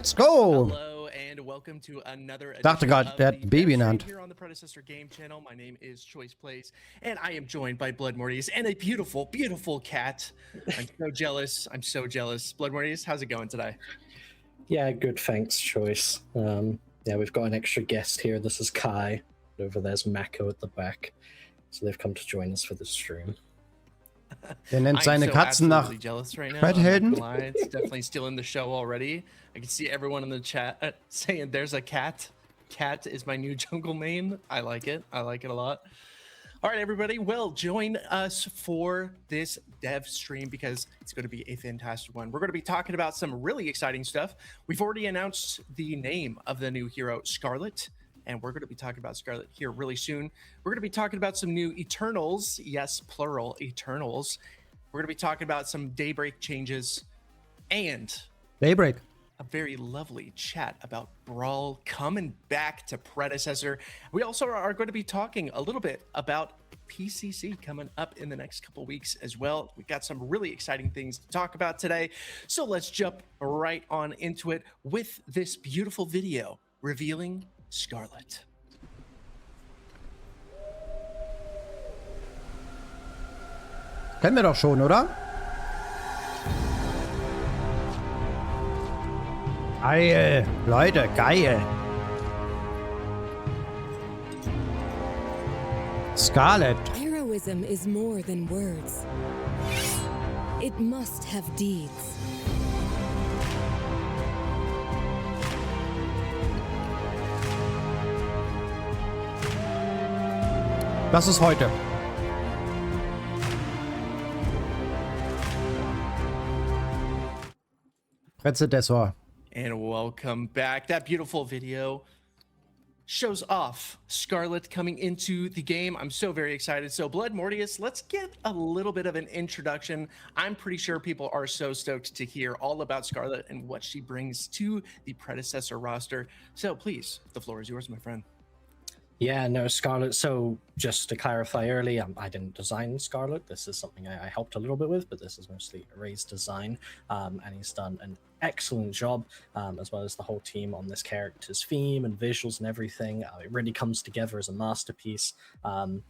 Let's go! Hello and welcome to another Dachte edition gerade, of der hat the ein Baby in der Dev Hand. Stream here on the Predecessor Game Channel. My name is Choice Plays, and I am joined by Blood Mortius and a beautiful, beautiful cat. I'm so jealous. I'm so jealous. Blood Mortius, how's it going today? Yeah, good. Thanks, Choice. Yeah, we've got an extra guest here. This is Kai. Over there's Mako at the back. So they've come to join us for the stream. Der nennt I'm seine so Katzen nach absolutely jealous right now. Redhelden. I'm not gonna lie, it's definitely stealing the show already. I can see everyone in the chat saying there's a cat. Cat is my new jungle main. I like it. I like it a lot. All right, everybody. Well, join us for this dev stream because it's going to be a fantastic one. We're going to be talking about some really exciting stuff. We've already announced the name of the new hero, Scarlett, and we're going to be talking about Scarlett here really soon. We're going to be talking about some new Eternals. Yes, plural, Eternals. We're going to be talking about some Daybreak changes and Daybreak. a very lovely chat about Brawl coming back to Predecessor. We also are going to be talking a little bit about PCC coming up in the next couple weeks as well. We've got some really exciting things to talk about today. So let's jump right on into it with this beautiful video revealing Scarlett. Kennen wir doch schon, oder? Geil. Leute, geil. Scarlett. Heroism is more than words. It must have deeds. Das ist heute. Predecessor. And welcome back. That beautiful video shows off Scarlett coming into the game. I'm so very excited. So Blood Mortius, let's get a little bit of an introduction. I'm pretty sure people are so stoked to hear all about Scarlett and what she brings to the Predecessor roster. So please, the floor is yours, my friend. Yeah, no, Scarlett. So just to clarify early, I didn't design Scarlett. This is something I helped a little bit with, but this is mostly Ray's design. And he's done an excellent job, as well as the whole team on this character's theme and visuals and everything. It really comes together as a masterpiece.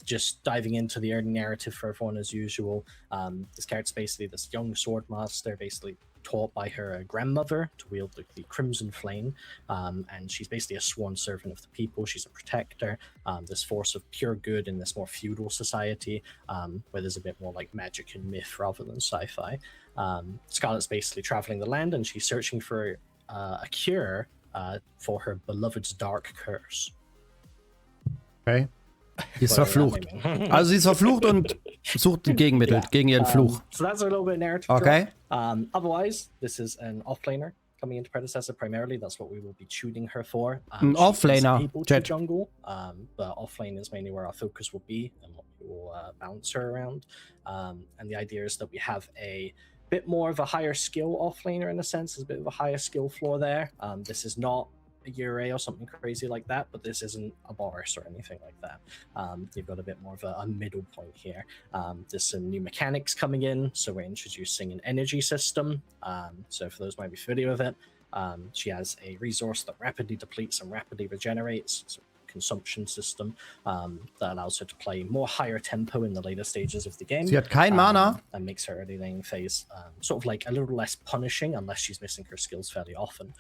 Just diving into the early narrative for everyone as usual. This character's basically this young sword master, basically taught by her grandmother to wield the Crimson Flame, and she's basically a sworn servant of the people. She's a protector, this force of pure good in this more feudal society, where there's a bit more like magic and myth rather than sci-fi. Scarlett's basically traveling the land, and she's searching for a cure for her beloved's dark curse. Okay. Sie ist verflucht. Also sie ist verflucht und sucht ein Gegenmittel gegen ihren Fluch. So that's a little bit narrative. Okay. Otherwise, this is an offlaner coming into Predecessor primarily. That's what we will be tuning her for. An offlaner, able to jungle, but offlane is mainly where our focus will be and what we will bounce her around. And the idea is that we have a bit more of a higher skill offlaner in a sense. There's a bit of a higher skill floor there. This is not a Ure or something crazy like that, but this isn't a Boris or anything like that. You've got a bit more of a middle point here. There's some new mechanics coming in, so we're introducing an energy system. So for those who might be familiar with it, she has a resource that rapidly depletes and rapidly regenerates. It's a consumption system that allows her to play more higher tempo in the later stages of the game. Sie hat kein Mana. And makes her early lane phase sort of like a little less punishing unless she's missing her skills fairly often,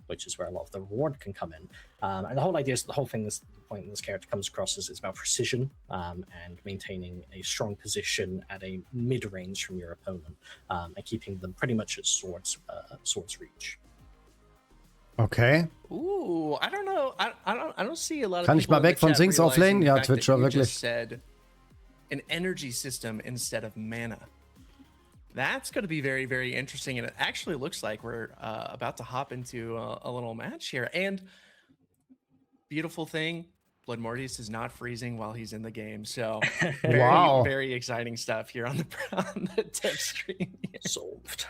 which is where a lot of the reward can come in. And the whole idea is the whole thing, the point this character comes across is it's about precision and maintaining a strong position at a mid-range from your opponent and keeping them pretty much at sword's reach. Okay. Ooh, I don't know. I don't see a lot of Kann ich people mal in the weg von chat Sings realizing offlane? the Ja, fact that Twitcher, you wirklich. just said an energy system instead of mana. That's going to be very, very interesting. And it actually looks like we're about to hop into a little match here. And beautiful thing, Blood Mortius is not freezing while he's in the game. So very, Wow. very exciting stuff here on the dev stream. Solved.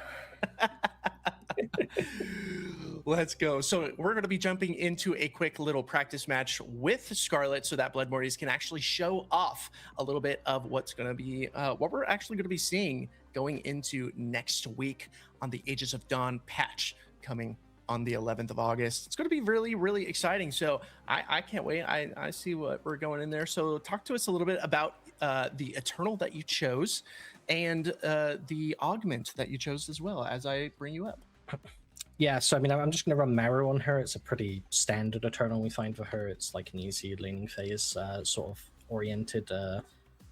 Let's go. So we're going to be jumping into a quick little practice match with Scarlett so that Blood Mortius can actually show off a little bit of what's going to be, what we're actually going to be seeing going into next week on the Ages of Dawn patch coming on the 11th of August. It's going to be really, really exciting. So I can't wait. I see what we're going in there. So talk to us a little bit about the Eternal that you chose and the Augment that you chose as well as I bring you up. Yeah, so I mean, I'm just going to run Marrow on her. It's a pretty standard Eternal we find for her. It's like an easy laning phase sort of oriented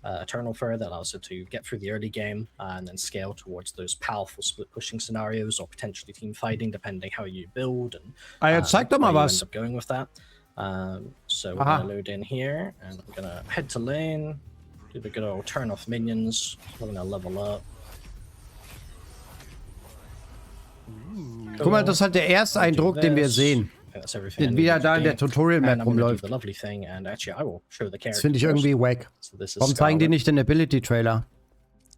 Eternal for her that allows her to get through the early game and then scale towards those powerful split pushing scenarios or potentially team fighting, depending how you build and zeig doch mal where you was. end up going with that. So we're going to load in here and I'm going to head to lane, do the good old turn off minions. We're going to level up. Guck mal, das ist halt der erste Eindruck, den wir sehen. Wie er da in der Tutorial-Map rumläuft. Das finde ich irgendwie wack. Warum zeigen die nicht den Ability-Trailer?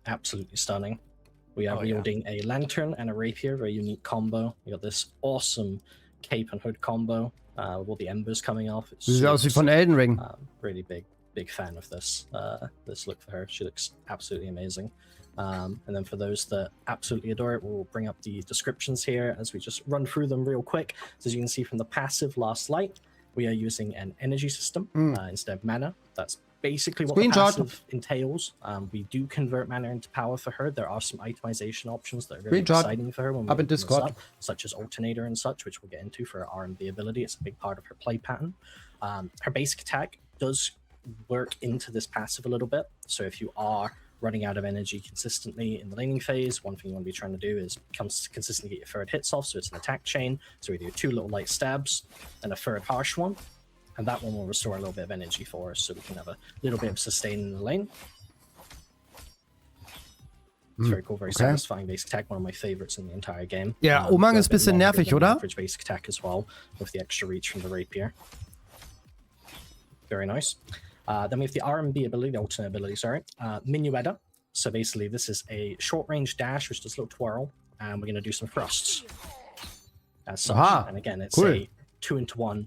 Absolutely stunning. We are wielding a lantern and a rapier, very unique combo. You got this awesome cape and hood combo with all the embers coming off. Sieht aus wie von Elden Ring. Really big fan of this look for her. She looks absolutely amazing. And then for those that absolutely adore it, we'll bring up the descriptions here as we just run through them real quick. So as you can see from the passive Last Light, we are using an energy system instead of mana. That's basically what the passive entails. We do convert mana into power for her. There are some itemization options that are very exciting for her when we open this up, such as Alternator and such, which we'll get into for her R&B ability. It's a big part of her play pattern. Her basic attack does work into this passive a little bit. So if you are running out of energy consistently in the laning phase, one thing you want to be trying to do is consistently get your third hits off, so it's an attack chain. So we do 2 little light stabs and a third harsh one, and that one will restore a little bit of energy for us, so we can have a little bit of sustain in the lane. It's very cool, very satisfying basic attack, one of my favorites in the entire game. Ja, Umang ist ein bisschen nervig, oder? Average basic attack as well, with the extra reach from the rapier. Very nice. Then we have the R&B ability, the alternate ability, sorry. Minuetta. So basically, this is a short-range dash, which does a little twirl, and we're going to do some thrusts. As such. And again, it's a 2-into-1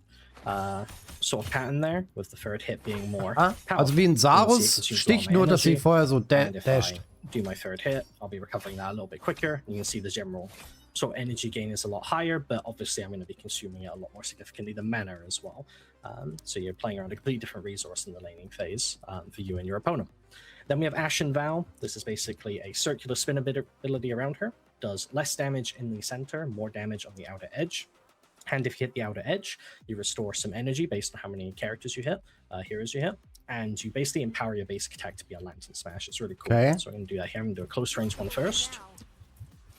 sort of pattern there, with the third hit being more powerful. Also wie ein Sarus-Stich, nur dass sie vorher so dasht. Do my third hit, I'll be recovering that a little bit quicker. You can see the general sort of energy gain is a lot higher, but obviously I'm going to be consuming it a lot more significantly than mana as well. So you're playing around a completely different resource in the laning phase for you and your opponent. Then we have Ashen Vow. This is basically a circular spin ability around her. Does less damage in the center, more damage on the outer edge. And if you hit the outer edge, you restore some energy based on how many characters you hit, heroes you hit. And you basically empower your basic attack to be a Lantern Smash. It's really cool. So I'm going to do that here. I'm going to do a close range one first.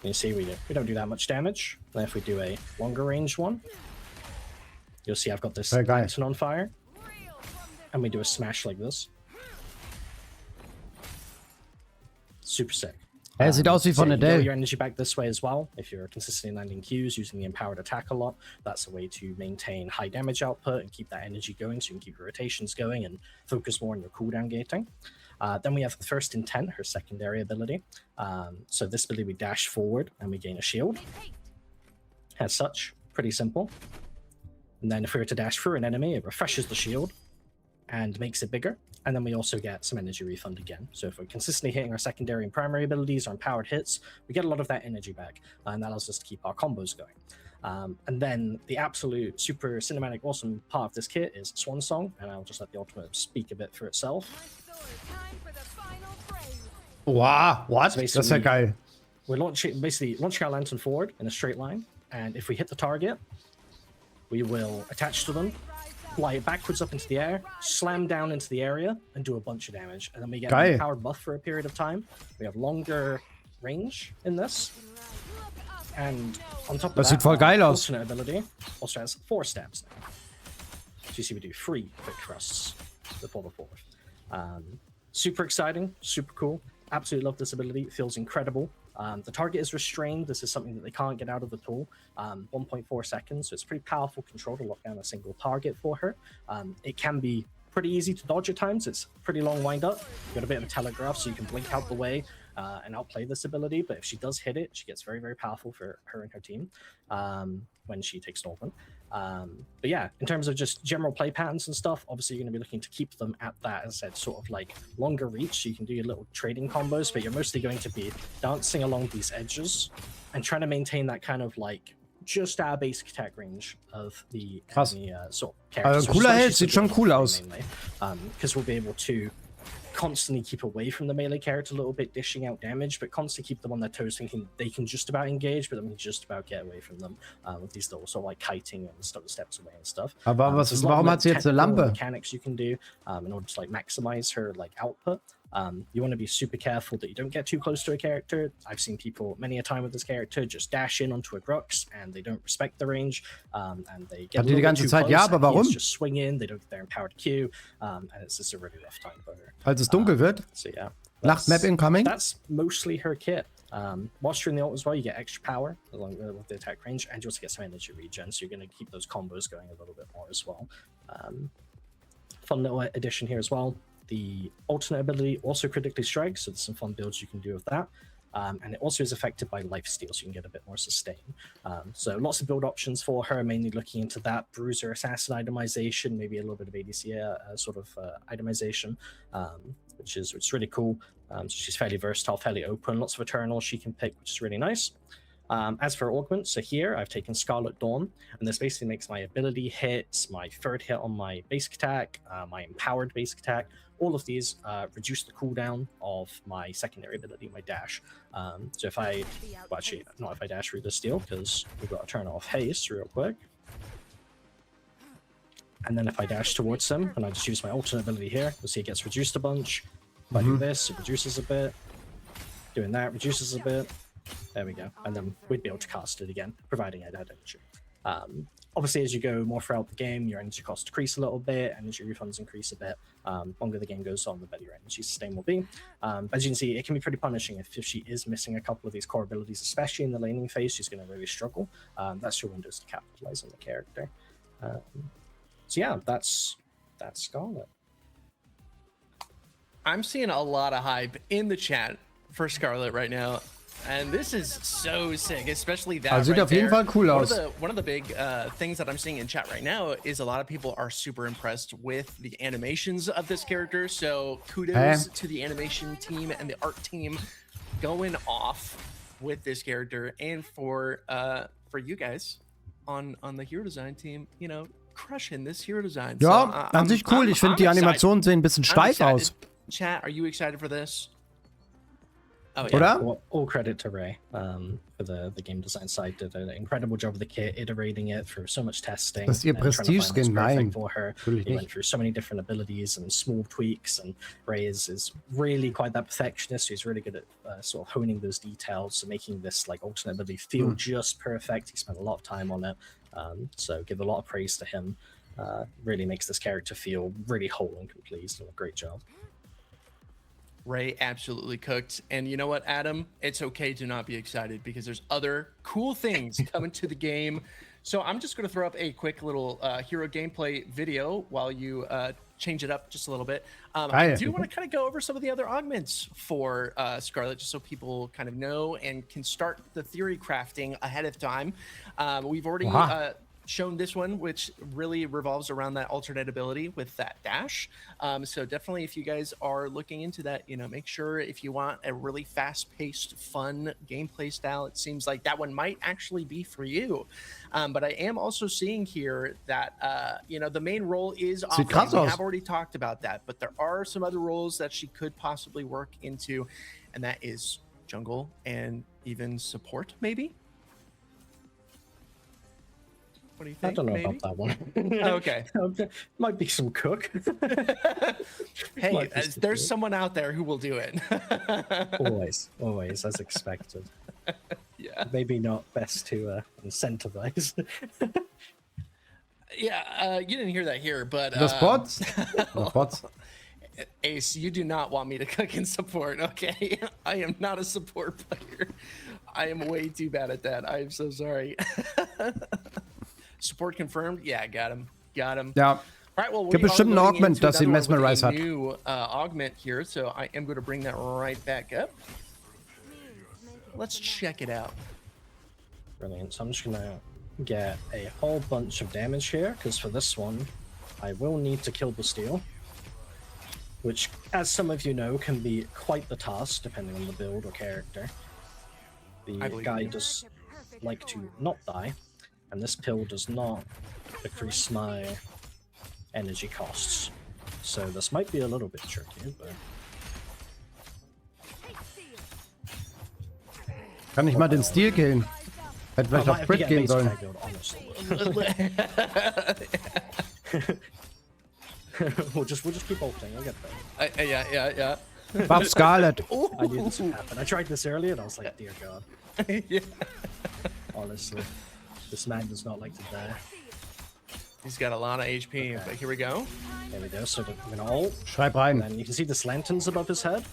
You see we don't do that much damage. Then if we do a longer range one, you'll see I've got this lantern on fire. And we do a smash like this. Super sick. Sieht aus wie von so Adele. You your energy back this way as well. If you're consistently landing Qs using the empowered attack a lot, that's a way to maintain high damage output and keep that energy going, so you can keep your rotations going and focus more on your cooldown gating. Then we have First Intent, her secondary ability. So this ability, we dash forward and we gain a shield. As such, pretty simple. And then if we were to dash through an enemy, it refreshes the shield and makes it bigger. And then we also get some energy refund again. So if we're consistently hitting our secondary and primary abilities, our empowered hits, we get a lot of that energy back. And that allows us to keep our combos going. And then the absolute super cinematic awesome part of this kit is Swan Song. And I'll just let the ultimate speak a bit for itself. Wow, what? Das ist ja geil. We're basically launching our lantern forward in a straight line. And if we hit the target, we will attach to them, fly it backwards up into the air, slam down into the area, and do a bunch of damage. And then we get a powered buff for a period of time. We have longer range in this. And on top of das that, sieht voll geil aus. Alternate ability also has 4 stabs now. So you see we do 3 quick thrusts before the 4th. Super exciting, super cool. Absolutely love this ability. It feels incredible. The target is restrained. This is something that they can't get out of the tool. 1.4 seconds, so it's pretty powerful control to lock down a single target for her. It can be pretty easy to dodge at times. It's pretty long wind up. You've got a bit of a telegraph, so you can blink out the way and outplay this ability. But if she does hit it, she gets very, very powerful for her and her team when she takes Northern. But yeah, in terms of just general play patterns and stuff, obviously you're going to be looking to keep them at that, as I said, sort of like longer reach. So you can do your little trading combos, but you're mostly going to be dancing along these edges and trying to maintain that kind of like just our basic attack range of the Krass. enemy sort of characters. Also, cooler Held sieht schon cool aus. Because we'll be able to constantly keep away from the melee character a little bit, dishing out damage, but constantly keep them on their toes, thinking they can just about engage, but then we can just about get away from them with these little sort of like kiting and steps away and stuff. Aber warum hat sie jetzt eine Lampe? Mechanics you can do in order to like maximize her like output. You want to be super careful that you don't get too close to a character. I've seen people many a time with this character just dash in onto a Grux and they don't respect the range, and they get a little bit too close. Ja, aber warum? Just swing in, they don't get their empowered Q, and it's just a really rough time for her. Als es dunkel wird? So yeah. Nachtmap incoming? That's mostly her kit. Whilst you're in the ult as well, you get extra power along with the attack range, and you also get some energy regen, so you're going to keep those combos going a little bit more as well. Fun little addition here as well. The alternate ability also critically strikes, so there's some fun builds you can do with that. And it also is affected by lifesteal, so you can get a bit more sustain. So lots of build options for her, mainly looking into that bruiser assassin itemization, maybe a little bit of ADC sort of itemization, which is really cool. So she's fairly versatile, fairly open, lots of eternals she can pick, which is really nice. As for augments, so here I've taken Scarlett Dawn, and this basically makes my ability hits, my third hit on my basic attack, my empowered basic attack, all of these reduce the cooldown of my secondary ability, my dash. So if I, well actually, not if I dash through this deal, because we've got to turn off haste real quick. And then if I dash towards him, and I just use my alternate ability here, you'll see it gets reduced a bunch. If I do this, it reduces a bit. Doing that reduces a bit. There we go. And then we'd be able to cast it again, providing I had energy. Obviously, as you go more throughout the game, your energy costs decrease a little bit, energy refunds increase a bit. Longer the game goes on, the better your energy sustain will be. As you can see, it can be pretty punishing if she is missing a couple of these core abilities, especially in the laning phase. She's going to really struggle. That's your windows to capitalize on the character. So yeah, that's Scarlett. I'm seeing a lot of hype in the chat for Scarlett right now. And this is so sick, especially that sieht auf jeden Fall cool aus. One of the big things that I'm seeing in chat right now is a lot of people are super impressed with the animations of this character. So kudos to the animation team and the art team going off with this character, and for you guys on the hero design team, you know, crushing this hero design. Ja, an sich cool. Ich finde die Animationen sehen ein bisschen steif aus. Chat, are you excited for this? Oh, yeah. All credit to Ray for the game design side. Did an incredible job of the kit, iterating it through so much testing. Das ist ihr Prestige-Skin, nein. For her. He went through so many different abilities and small tweaks, and Ray is really quite that perfectionist. He's really good at sort of honing those details and making this like alternate ability feel just perfect. He spent a lot of time on it, so give a lot of praise to him. Really makes this character feel really whole and complete. He's done a great job. Ray absolutely cooked. And you know what, Adam? It's okay to not be excited because there's other cool things coming to the game. So I'm just going to throw up a quick little hero gameplay video while you change it up just a little bit. I do want to kind of go over some of the other augments for Scarlett, just so people kind of know and can start the theory crafting ahead of time. We've already shown this one, which really revolves around that alternate ability with that dash. So definitely, if you guys are looking into that, you know, make sure if you want a really fast-paced, fun gameplay style, it seems like that one might actually be for you. But I am also seeing here that you know, the main role is offlane. We have already talked about that, but there are some other roles that she could possibly work into, and that is jungle and even support, maybe. What do you think? I don't know about that one. Okay. Might be some cook. Hey, there's someone out there who will do it. always, as expected. Yeah. Maybe not best to incentivize. Yeah, you didn't hear that here, but... The spots? The spots. Ace, you do not want me to cook and support, okay? I am not a support player. I am way too bad at that. I am so sorry. Support confirmed? Yeah, got him. Ja. All right, well, gibt bestimmt ein Augment, das sie Mesmerize hat. New augment here, so I am going to bring that right back up. Let's check it out. Brilliant. So I'm just going to get a whole bunch of damage here, because for this one, I will need to kill the steal, which, as some of you know, can be quite the task, depending on the build or character. The guy does like to not die. and this pill does not decrease my energy costs. So this might be a little bit tricky, but... Kann ich mal den Stil killen? Hätte vielleicht auf Crit gehen sollen. we'll just keep ulting. I'll get there. Yeah. Buff Scarlett. I knew this would happen. I tried this earlier and I was like, dear God. Yeah. Honestly, this man does not like to die. He's got a lot of HP, but here we go. There we go. So we're gonna ult. Schreib rein. And you can see this lanterns above his head.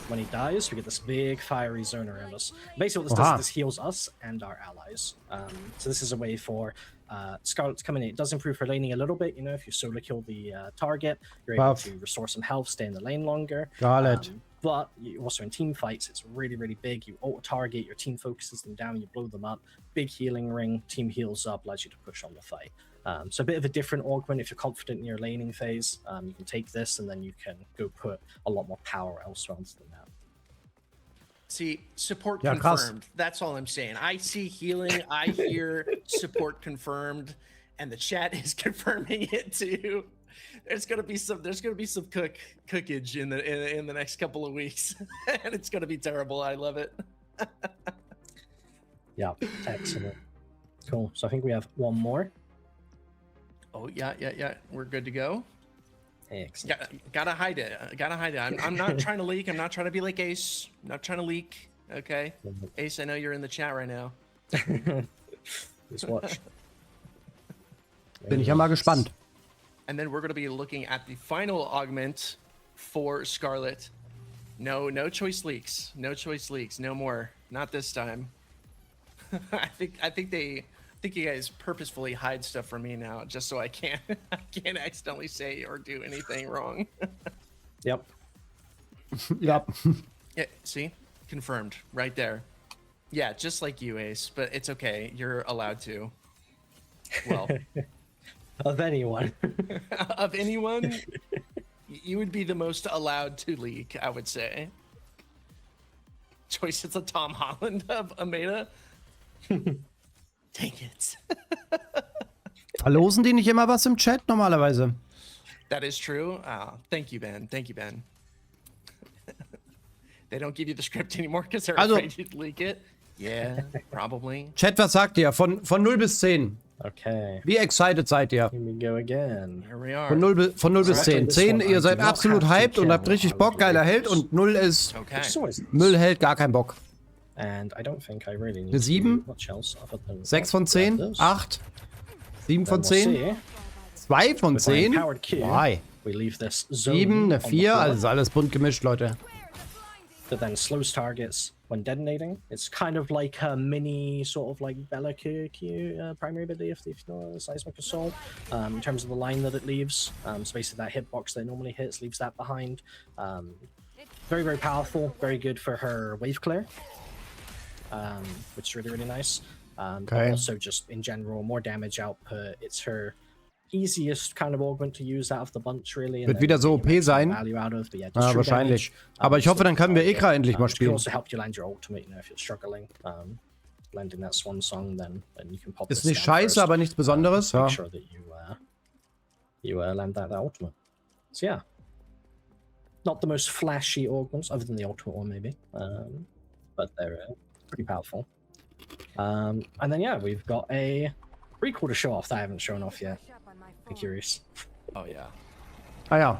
When he dies, we get this big fiery zone around us. Basically, what this does is this heals us and our allies. So this is a way for Scarlett to come in. It does improve her laning a little bit. You know, if you solo kill the target, you're able to restore some health, stay in the lane longer. Scarlett. But you also in team fights, it's really, really big. You ult a target, your team focuses them down, you blow them up. Big healing ring, team heals up, allows you to push on the fight. So a bit of a different augment. If you're confident in your laning phase, you can take this and then you can go put a lot more power elsewhere onto the map. See, support confirmed. That's all I'm saying. I see healing, I hear support confirmed, and the chat is confirming it too. There's gonna be some cookage in the next couple of weeks, and it's gonna be terrible. I love it. Yeah, excellent. Cool. So I think we have one more. Oh yeah. We're good to go. Excellent. Gotta hide it. I'm not trying to leak. I'm not trying to be like Ace. I'm not trying to leak. Okay, Ace, I know you're in the chat right now. Just watch. Bin ich ja mal gespannt. And then we're going to be looking at the final augment for Scarlett. No choice leaks. No choice leaks. No more. Not this time. I think you guys purposefully hide stuff from me now, just so I can't accidentally say or do anything wrong. Yep. Yep. Yeah. See, confirmed right there. Yeah, just like you, Ace. But it's okay. You're allowed to. Well. Of anyone. Of anyone, you would be the most allowed to leak, I would say. Choice is a Tom Holland of a meta. Dang it. Verlosen die nicht immer was im Chat normalerweise? That is true. Thank you, Ben. They don't give you the script anymore because they're afraid you'd leak it. Yeah, probably. Chat, was sagt ihr? Von 0 bis 10. Okay. Wie excited seid ihr? Here we go again. Here we are. Von 0 bis 10. 10, ihr seid absolut hyped und habt richtig Bock, geiler Held. Und 0 ist Müllheld, gar kein Bock. And I don't think I really need Eine 7, much else other than 6 von 10, 8, 7 von 10, 2 von 10, 2, 7, eine 4, also alles bunt gemischt, Leute. That then slows targets when detonating. It's kind of like a mini sort of like Bella Q primary ability if you know Seismic Assault in terms of the line that it leaves. So basically that hitbox that it normally hits leaves that behind. Very, very powerful, very good for her wave clear, which is really, really nice. But also just in general, more damage output. It's her easiest kind of augment to use out of the bunch, really. Wird wieder so OP sein. Wahrscheinlich. Aber ich hoffe, dann können wir Ekra endlich mal spielen. Also help you land your ultimate, you know, if you're struggling. Landing that swan song, then you can pop. Ist nicht scheiße, aber nichts Besonderes. Make sure that you land that ultimate. So yeah, not the most flashy augments, other than the ultimate one maybe, but they're pretty powerful. And then yeah, we've got a recall to show off that I haven't shown off yet. I'm curious. Oh yeah. Ah ja.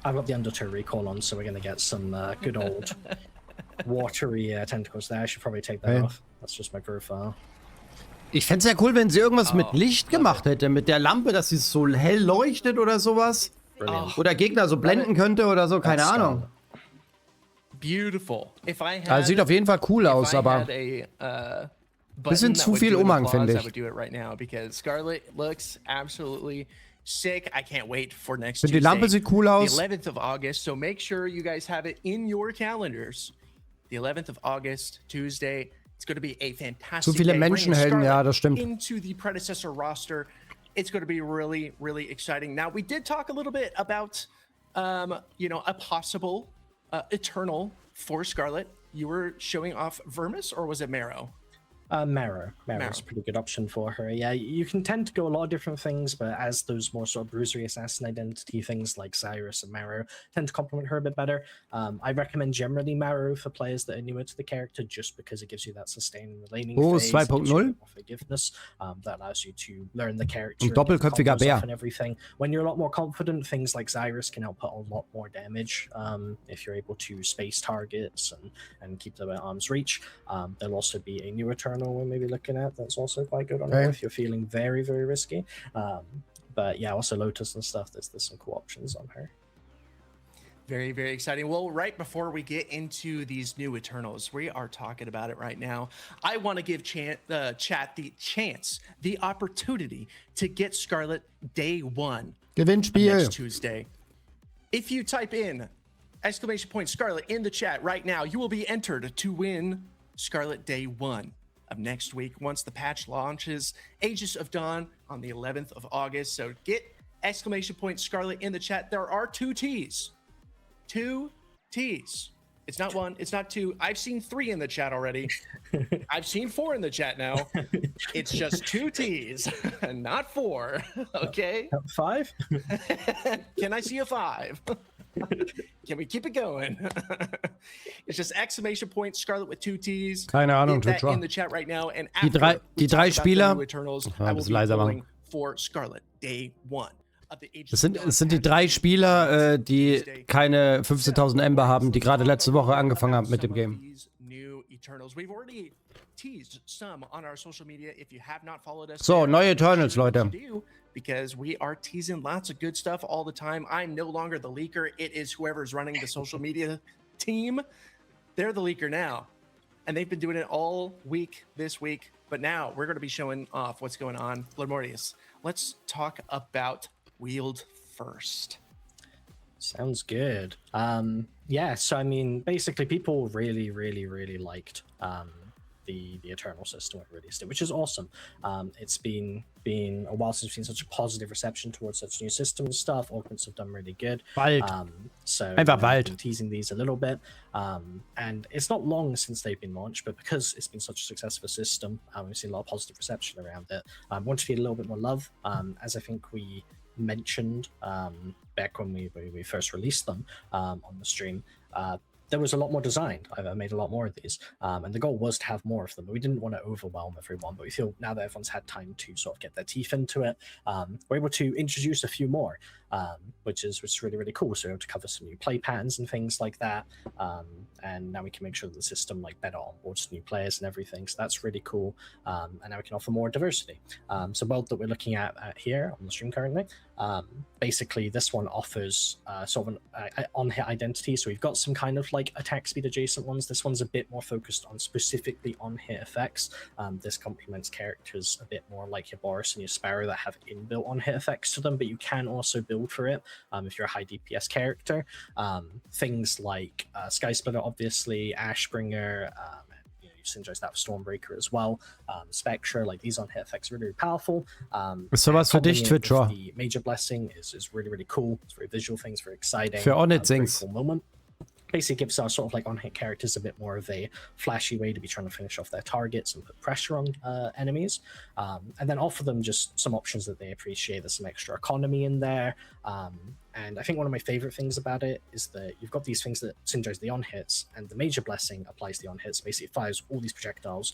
I've got the Undertow recall on, so we're gonna get some good old watery tentacles there. I should probably take that off. That's just my profile. Ich fände es ja cool, wenn sie irgendwas mit Licht gemacht hätte. Mit der Lampe, dass sie so hell leuchtet oder sowas. Oder Gegner so blenden könnte oder so, keine Ahnung. Beautiful. Also sieht auf jeden Fall cool aus, aber bisschen zu viel Umhang, finde ich. I would do it right now because Scarlett looks absolutely sick. I can't wait for next Tuesday. Die Lampe sieht cool aus. The 11th of August, so make sure you guys have it in your calendars. The 11th of August, Tuesday. It's going to be a fantastic Zu viele Menschenhelden, ja, das stimmt. Into the predecessor roster. It's going to be really, really exciting. Now, we did talk a little bit about, you know, a possible Eternal for Scarlett. You were showing off Vermis, or was it Marrow? Marrow. Marrow's a pretty good option for her. Yeah, you can tend to go a lot of different things, but as those more sort of bruisery assassin identity things like Cyrus and Marrow tend to complement her a bit better. I recommend generally Marrow for players that are newer to the character, just because it gives you that sustained laning phase, 2.0. forgiveness, that allows you to learn the character Doppelköpfiger Bär. and everything. When you're a lot more confident, things like Cyrus can help put a lot more damage if you're able to space targets and keep them at arm's reach. There'll also be a new Eternal we're maybe looking at that's also quite good on her if you're feeling very, very risky. But yeah, also Lotus and stuff, there's some cool options on her. Very, very exciting. Well, right before we get into these new Eternals, we are talking about it right now. I want to give chat the chance, the opportunity to get Scarlett day 1 Gewinnspiel next Tuesday. If you type in !Scarlett in the chat right now, you will be entered to win Scarlett day 1 of next week once the patch launches, Aegis of Dawn on the 11th of August. So get !Scarlett in the chat. There are 2 T's. 2 T's. It's not 1, it's not 2. I've seen 3 in the chat already. I've seen 4 in the chat now. It's just 2 T's, not 4. Okay. 5? Can I see a 5? Can we keep it going? It's just !Scarlett with 2 T's. Keine Ahnung, Get that in the chat right now. And after die drei Spieler. Eternals, I will be going for Scarlett day 1. Es sind die 3 Spieler, die keine 15.000 Ember haben, die gerade letzte Woche angefangen haben mit dem Game. So, neue Eternals, Leute. Because we are teasing lots of good stuff all the time. I'm no longer the leaker. It is whoever's running the social media team. They're the leaker now. And they've been doing it all week this week. But now we're going to be showing off what's going on. Blurmortius, let's talk about Wield first. Sounds good. Yeah, so I mean, basically people really, really, really liked the Eternal system when it released it, which is awesome. It's been a while since we've seen such a positive reception towards such new system and stuff. Augments have done really good. So Einfach bald. Been teasing these a little bit. And it's not long since they've been launched, but because it's been such a successful system, we've seen a lot of positive reception around it. I want to get a little bit more love, as I think we mentioned back when we first released them on the stream. There was a lot more design. I've made a lot more of these, and the goal was to have more of them, but we didn't want to overwhelm everyone. But we feel now that everyone's had time to sort of get their teeth into it, we're able to introduce a few more, which is really, really cool. So we're able to cover some new play patterns and things like that, and now we can make sure that the system better onboards new players and everything. So that's really cool, and now we can offer more diversity. So World that we're looking at here on the stream currently, basically this one offers sort of an on-hit identity. So we've got some kind of attack speed adjacent ones. This one's a bit more focused on specifically on-hit effects. This complements characters a bit more like your Boris and your Sparrow that have inbuilt on-hit effects to them, but you can also build for it if you're a high DPS character. Things like Sky Splitter, obviously, Ashbringer, Syndro's that Stormbreaker as well. Spectre, these on-hit effects are really, really powerful. Sowas für dich, Twitcher. The Major Blessing is really, really cool. It's very visual things, very exciting. Für On-Hit-Things. Cool moment. Basically gives our sort of on-hit characters a bit more of a flashy way to be trying to finish off their targets and put pressure on enemies, and then offer them just some options that they appreciate. There's some extra economy in there, and I think one of my favorite things about it is that you've got these things that Syndro's the on-hits, and the Major Blessing applies the on-hits. Basically it fires all these projectiles,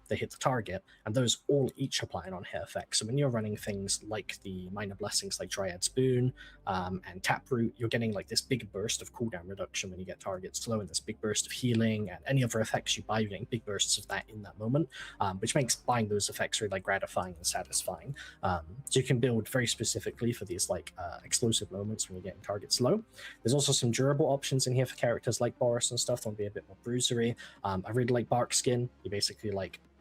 they hit the target, and those all each apply an on-hit effect. So when you're running things like the minor blessings like Dryad's Boon and Taproot, you're getting this big burst of cooldown reduction when you get targets low, and this big burst of healing, and any other effects you buy, you're getting big bursts of that in that moment, which makes buying those effects really gratifying and satisfying. So you can build very specifically for these explosive moments when you're getting targets low. There's also some durable options in here for characters like Boris and stuff that will be a bit more bruisery. I really like Bark Skin. You basically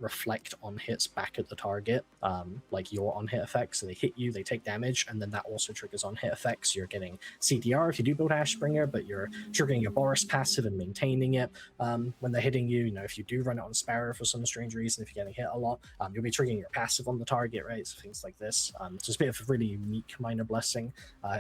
reflect on hits back at the target, your on hit effects. So they hit you, they take damage, and then that also triggers on hit effects. You're getting CDR if you do build Ashbringer, but you're triggering your Boris passive and maintaining it when they're hitting you. If you do run it on Sparrow for some strange reason, if you're getting hit a lot, you'll be triggering your passive on the target, right? So things like this. So it's a bit of a really unique minor blessing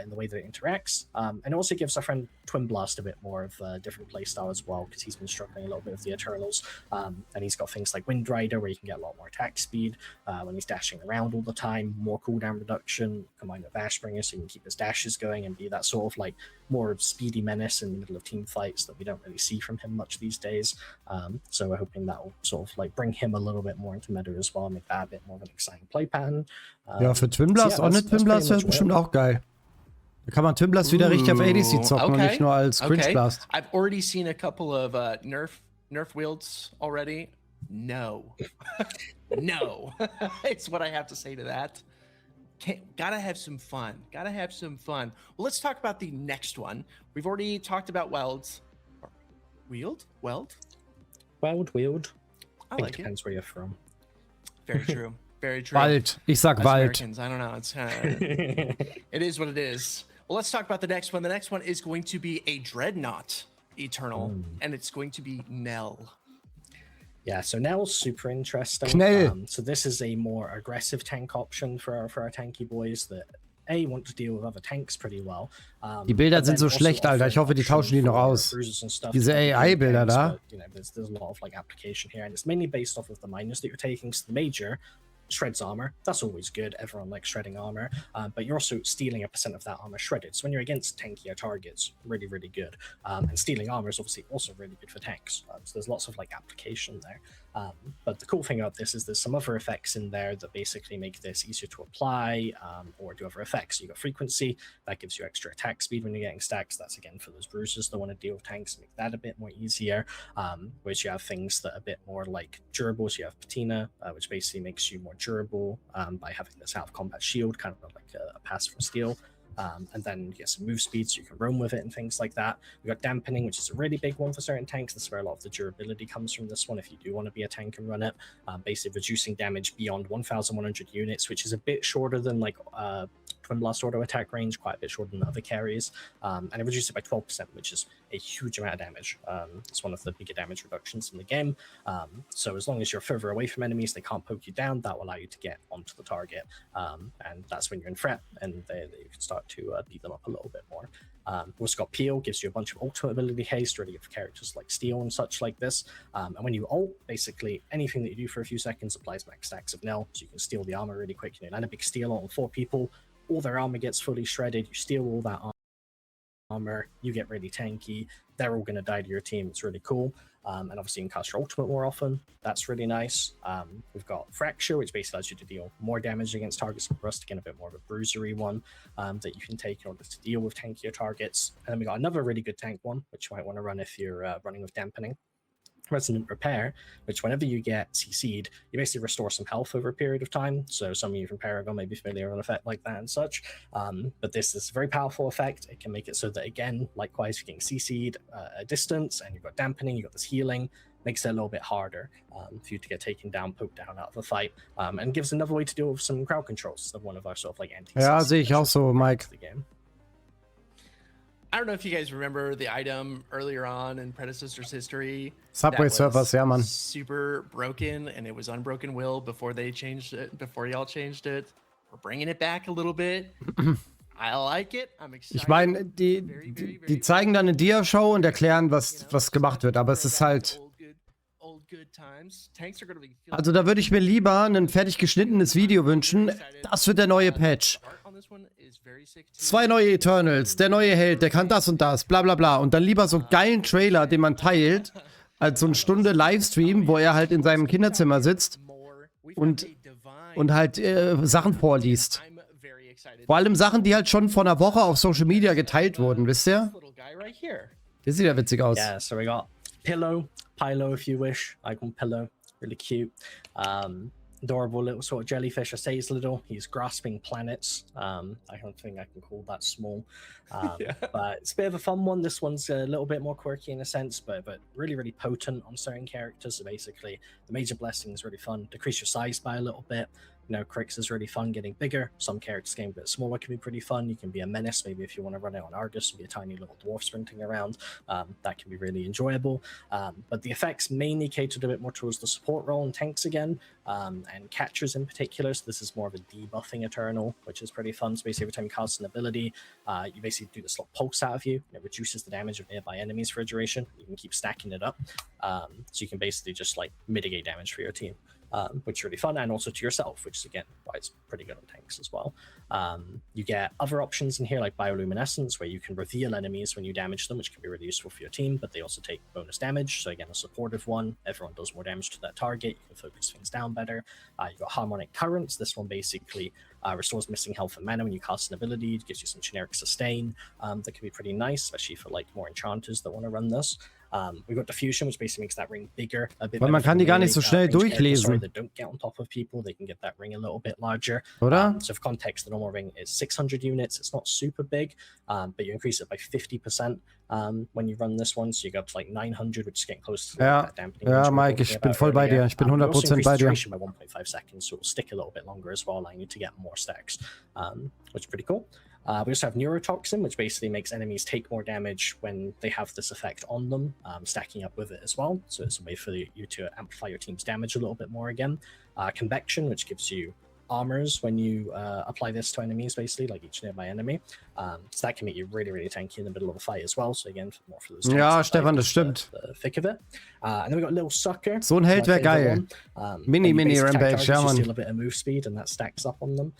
in the way that it interacts, and it also gives our friend Twin Blast a bit more of a different playstyle as well, because he's been struggling a little bit with the Eternals, and he's got things like Wind Drive Rider, where you can get a lot more attack speed when he's dashing around all the time, more cooldown reduction, combined with Ashbringer, so you can keep his dashes going and be that sort of like more speedy menace in the middle of team fights that we don't really see from him much these days. So we're hoping that will sort of like bring him a little bit more into meta as well, make that a bit more of an exciting play pattern. Ja, für Twin Blast, ohne Twin Blast wäre bestimmt auch geil. Da kann man Twin Blast wieder richtig auf ADC zocken und nicht nur als Cringe Blast. I've already seen a couple of nerf wields already. No. No. It's what I have to say to that. Gotta have some fun. Gotta have some fun. Well, let's talk about the next one. We've already talked about welds. Wield? Weld? Wield. I like it. Depends where you're from. Very true. Very true. Wald. Ich sag Us Wald. Americans, I don't know. It's it is what it is. Well, let's talk about the next one. The next one is going to be a Dreadnought Eternal, and it's going to be Nell. Yeah, so Nell's super interesting. So this is a more aggressive tank option for our tanky boys that want to deal with other tanks pretty well. Die Bilder sind so schlecht, Alter. Ich hoffe, die tauschen die noch aus. Diese AI-Bilder da. But, you know, there's a lot of like application here, and it's mainly based off of the minors that you're taking. So the major shreds armor. That's always good. Everyone likes shredding armor, but you're also stealing a % of that armor shredded. So when you're against tankier targets, really, really good. And stealing armor is obviously also really good for tanks. So there's lots of like application there. But the cool thing about this is there's some other effects in there that basically make this easier to apply or do other effects. So you got frequency, that gives you extra attack speed when you're getting stacks. That's again for those bruisers that want to deal with tanks, make that a bit more easier. Which you have things that are a bit more like durable. So you have patina, which basically makes you more durable by having this out of combat shield, kind of like a pass from steel. And then you get some move speed so you can roam with it and things like that. We got dampening, which is a really big one for certain tanks. This is where a lot of the durability comes from this one if you do want to be a tank and run it. Basically reducing damage beyond 1,100 units, which is a bit shorter than like Twin Blast auto attack range, quite a bit shorter than other carries. And it reduces it by 12%, which is a huge amount of damage. It's one of the bigger damage reductions in the game. So as long as you're further away from enemies, they can't poke you down, that will allow you to get onto the target. And that's when you're in threat, and you can start to beat them up a little bit more. We've also got Peel, gives you a bunch of ultimate ability haste, really good for characters like Steel and such like this. And when you ult, basically anything that you do for a few seconds applies max stacks of Nell, so you can steal the armor really quick. You know, land a big steal on 4 people, all their armor gets fully shredded, you steal all that armor, you get really tanky, they're all going to die to your team. It's really cool. And obviously you can cast your ultimate more often. That's really nice. We've got Fracture, which basically allows you to deal more damage against targets with Rust, again a bit more of a bruisery one that you can take in order to deal with tankier targets. And then we got another really good tank one, which you might want to run if you're running with dampening. Resonant Repair, which whenever you get CC'd, you basically restore some health over a period of time. So some of you from Paragon may be familiar with an effect like that and such. But this is a very powerful effect. It can make it so that, again, likewise, you're getting CC'd a distance and you've got dampening, you've got this healing, makes it a little bit harder for you to get taken down, poked down out of a fight, and gives another way to deal with some crowd controls. So one of our sort of like anti-CC. Ja, sehe ich auch so, Mike. I don't know if you guys remember the item earlier on in Predecessor's history. Subway Surfers, ja, man. Super broken, and it was Unbroken Will before they changed it, before y'all changed it. We're bringing it back a little bit. I like it. I'm excited. Ich meine, die zeigen dann eine Dia-Show und erklären, was gemacht wird, aber es ist halt... Also da würde ich mir lieber ein fertig geschnittenes Video wünschen. Das wird der neue Patch. 2 neue Eternals, der neue Held, der kann das und das, bla bla bla. Und dann lieber so einen geilen Trailer, den man teilt, als so eine Stunde Livestream, wo er halt in seinem Kinderzimmer sitzt und halt Sachen vorliest. Vor allem Sachen, die halt schon vor einer Woche auf Social Media geteilt wurden, wisst ihr? Das sieht ja witzig aus. Yeah, so we got Pylo if you wish. I call him Pillow, really cute. Adorable little sort of jellyfish. I say he's little. He's grasping planets. I don't think I can call that small. Yeah. But it's a bit of a fun one. This one's a little bit more quirky in a sense, but really, really potent on certain characters. So basically, the Major Blessing is really fun. Decrease your size by a little bit. You know, Crix is really fun getting bigger. Some characters getting a bit smaller can be pretty fun. You can be a menace, maybe if you want to run out on Argus and be a tiny little dwarf sprinting around. That can be really enjoyable. But the effects mainly catered a bit more towards the support role and tanks again, and catchers in particular. So this is more of a debuffing Eternal, which is pretty fun. So basically every time you cast an ability, you basically do this little pulse out of you. It reduces the damage of nearby enemies for a duration. You can keep stacking it up. So you can basically just like mitigate damage for your team. which is really fun, and also to yourself, which is again why it's pretty good on tanks as well. You get other options in here like bioluminescence, where you can reveal enemies when you damage them, which can be really useful for your team, but they also take bonus damage. So again, a supportive one. Everyone does more damage to that target. You can focus things down better. You've got harmonic currents. This one basically restores missing health and mana when you cast an ability. It gives you some generic sustain that can be pretty nice, especially for like more enchanters that want to run this. We've got diffusion, which basically makes that ring bigger. A bit Weil man kann die gar nicht so schnell durchlesen. That don't get on top of people, they can get that ring a little bit larger. Oder? So for context, the normal ring is 600 units. It's not super big, but you increase it by 50% when you run this one. So you go up to like 900, which is getting close to that dampening. Ja, Mike, ich bin voll bei dir. Ich bin 100% bei dir. By 1.5 seconds, so it'll stick a little bit longer as well, allowing you to get more stacks, which is pretty cool. We also have neurotoxin, which basically makes enemies take more damage when they have this effect on them, stacking up with it as well. So it's a way for you to amplify your team's damage a little bit more again. Convection, which gives you armors when you apply this to enemies, basically, like each nearby enemy. So that can make you really, really tanky in the middle of a fight as well. So again, more for those. Ja, Stefan, das stimmt. The thick of it. And then we got Little Sucker. So ein Held wäre geil. Mini Rampage, ja, Mann. Steal a bit of move speed, and that stacks up on them.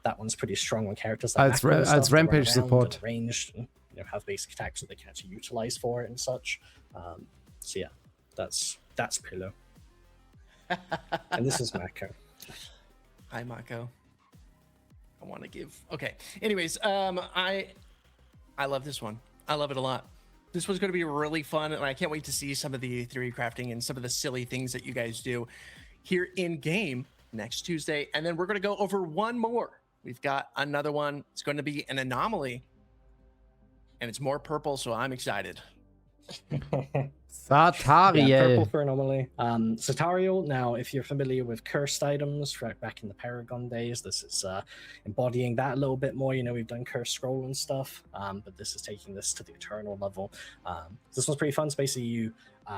That one's pretty strong when characters Als Rampage Support. Ranged, and, have basic attacks that they can actually utilize for it and such. So yeah, that's Pillow. And this is Mako. Hi, Mako. I want to give. Okay. Anyways, I love this one. I love it a lot. This one's going to be really fun, and I can't wait to see some of the theory crafting and some of the silly things that you guys do here in game next Tuesday. And then we're going to go over one more. We've got another one. It's going to be an anomaly, and it's more purple, so I'm excited. Satariel. Yeah, purple for anomaly. Satariel, now, if you're familiar with cursed items back in the Paragon days, this is embodying that a little bit more. We've done cursed scroll and stuff, but this is taking this to the eternal level. This one's pretty fun. So basically, you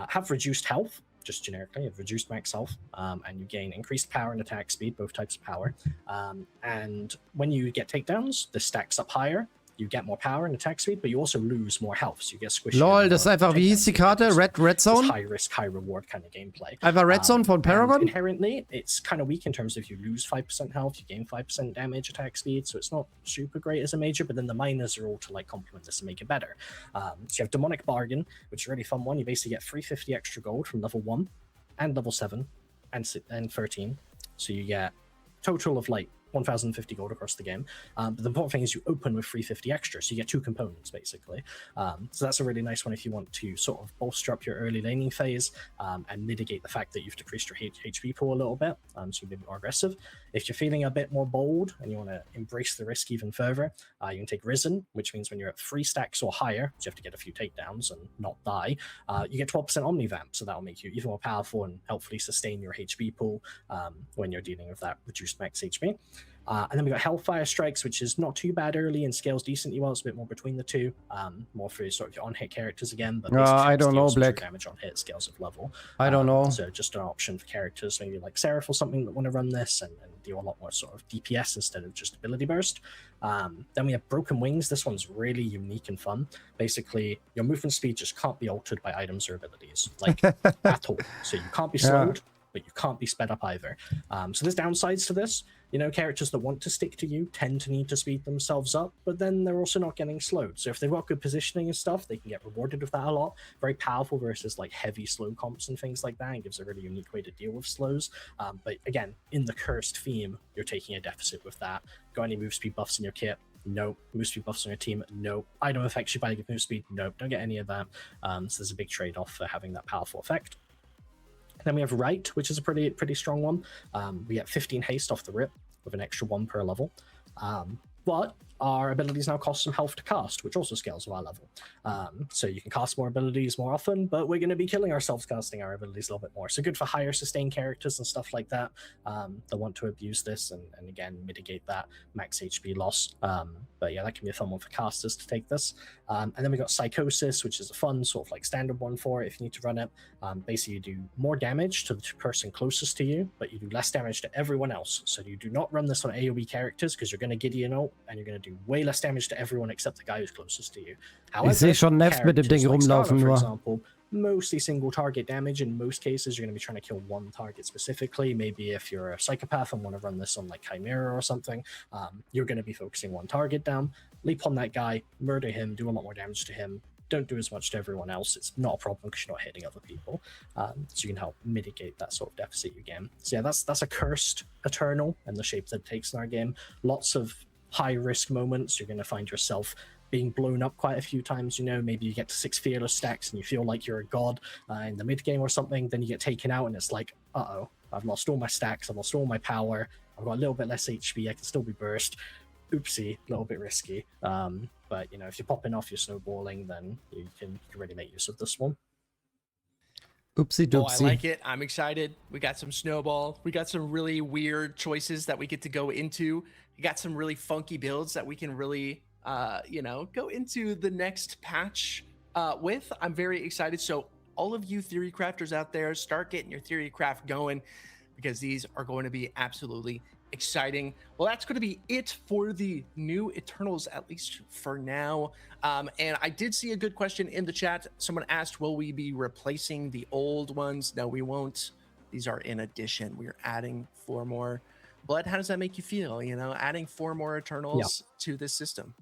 have reduced health, just generically, you have reduced max health, and you gain increased power and attack speed, both types of power. And when you get takedowns, this stacks up higher. You get more power and attack speed, but you also lose more health, so you get squished. Lol, das ist einfach, wie hieß die Karte? Red Zone? High risk, high reward kind of gameplay. Einfach Red Zone von Paragon? Inherently, it's kind of weak in terms of you lose 5% health, you gain 5% damage, attack speed, so it's not super great as a major, but then the minors are all to like complement this and make it better. So you have Demonic Bargain, which is a really fun one. You basically get 350 extra gold from level 1 and level 7 and 13. So you get total of like 1,050 gold across the game. But the important thing is you open with 350 extra, so you get 2 components basically. So that's a really nice one if you want to sort of bolster up your early laning phase and mitigate the fact that you've decreased your HP pool a little bit, so you're a bit more aggressive. If you're feeling a bit more bold and you want to embrace the risk even further, you can take Risen, which means when you're at 3 stacks or higher, so you have to get a few takedowns and not die, you get 12% Omnivamp, so that'll make you even more powerful and helpfully sustain your HP pool when you're dealing with that reduced max HP. And then we got Hellfire Strikes, which is not too bad early and scales decently well. It's a bit more between the two, more for sort of your on-hit characters again. But I don't know, Black. Damage on hit scales of level. I don't know. So just an option for characters maybe like Seraph or something that want to run this and deal a lot more sort of DPS instead of just ability burst. Then we have Broken Wings. This one's really unique and fun. Basically, your movement speed just can't be altered by items or abilities, like at all. So you can't be slowed, but you can't be sped up either. So there's downsides to this. Characters that want to stick to you tend to need to speed themselves up, but then they're also not getting slowed. So if they've got good positioning and stuff, they can get rewarded with that a lot. Very powerful versus like heavy slow comps and things like that, and gives a really unique way to deal with slows. But again, in the cursed theme, you're taking a deficit with that. Got any move speed buffs in your kit? No. Move speed buffs on your team? No. Item affects you by move speed? No. Don't get any of that. So there's a big trade-off for having that powerful effect. Then we have Right, which is a pretty strong one. We get 15 haste off the rip with an extra 1 per level. But our abilities now cost some health to cast, which also scales with our level. So you can cast more abilities more often, but we're going to be killing ourselves casting our abilities a little bit more. So good for higher sustained characters and stuff like that that want to abuse this and again, mitigate that max HP loss. But yeah, that can be a fun one for casters to take this. And then we got Psychosis, which is a fun sort of like standard one for it if you need to run it. Basically, you do more damage to the person closest to you, but you do less damage to everyone else. So you do not run this on AoE characters because you're going to Gideon ult and you're going to do way less damage to everyone except the guy who's closest to you. However, ich sehe schon Neft mit dem Ding rumlaufen for nur. example, mostly single target damage. In most cases, you're going to be trying to kill one target specifically. Maybe if you're a psychopath and want to run this on like Chimera or something, you're going to be focusing one target down, leap on that guy, murder him, do a lot more damage to him. Don't do as much to everyone else. It's not a problem because you're not hitting other people. So you can help mitigate that sort of deficit you get. So yeah, that's a cursed Eternal and the shape that it takes in our game. Lots of high risk moments. You're going to find yourself being blown up quite a few times. You know, maybe you get to 6 fearless stacks and you feel like you're a god in the mid game or something. Then you get taken out and it's like, uh-oh, I've lost all my stacks. I've lost all my power. I've got a little bit less HP. I can still be burst. Oopsie, a little bit risky. But, you know, if you're popping off, you're snowballing, then you can really make use of this one. Oopsie Oh, I doopsie. like it. I'm excited. We got some snowball. We got some really weird choices that we get to go into. We got some really funky builds that we can really, you know, go into the next patch with. I'm very excited. So all of you theory crafters out there, start getting your theory craft going because these are going to be absolutely exciting. Well, that's going to be it for the new Eternals, at least for now. And I did see a good question in the chat. Someone asked, will we be replacing the old ones? No, we won't. These are in addition. We're adding 4 more. Blood, how does that make you feel? You know, adding 4 more Eternals to this system.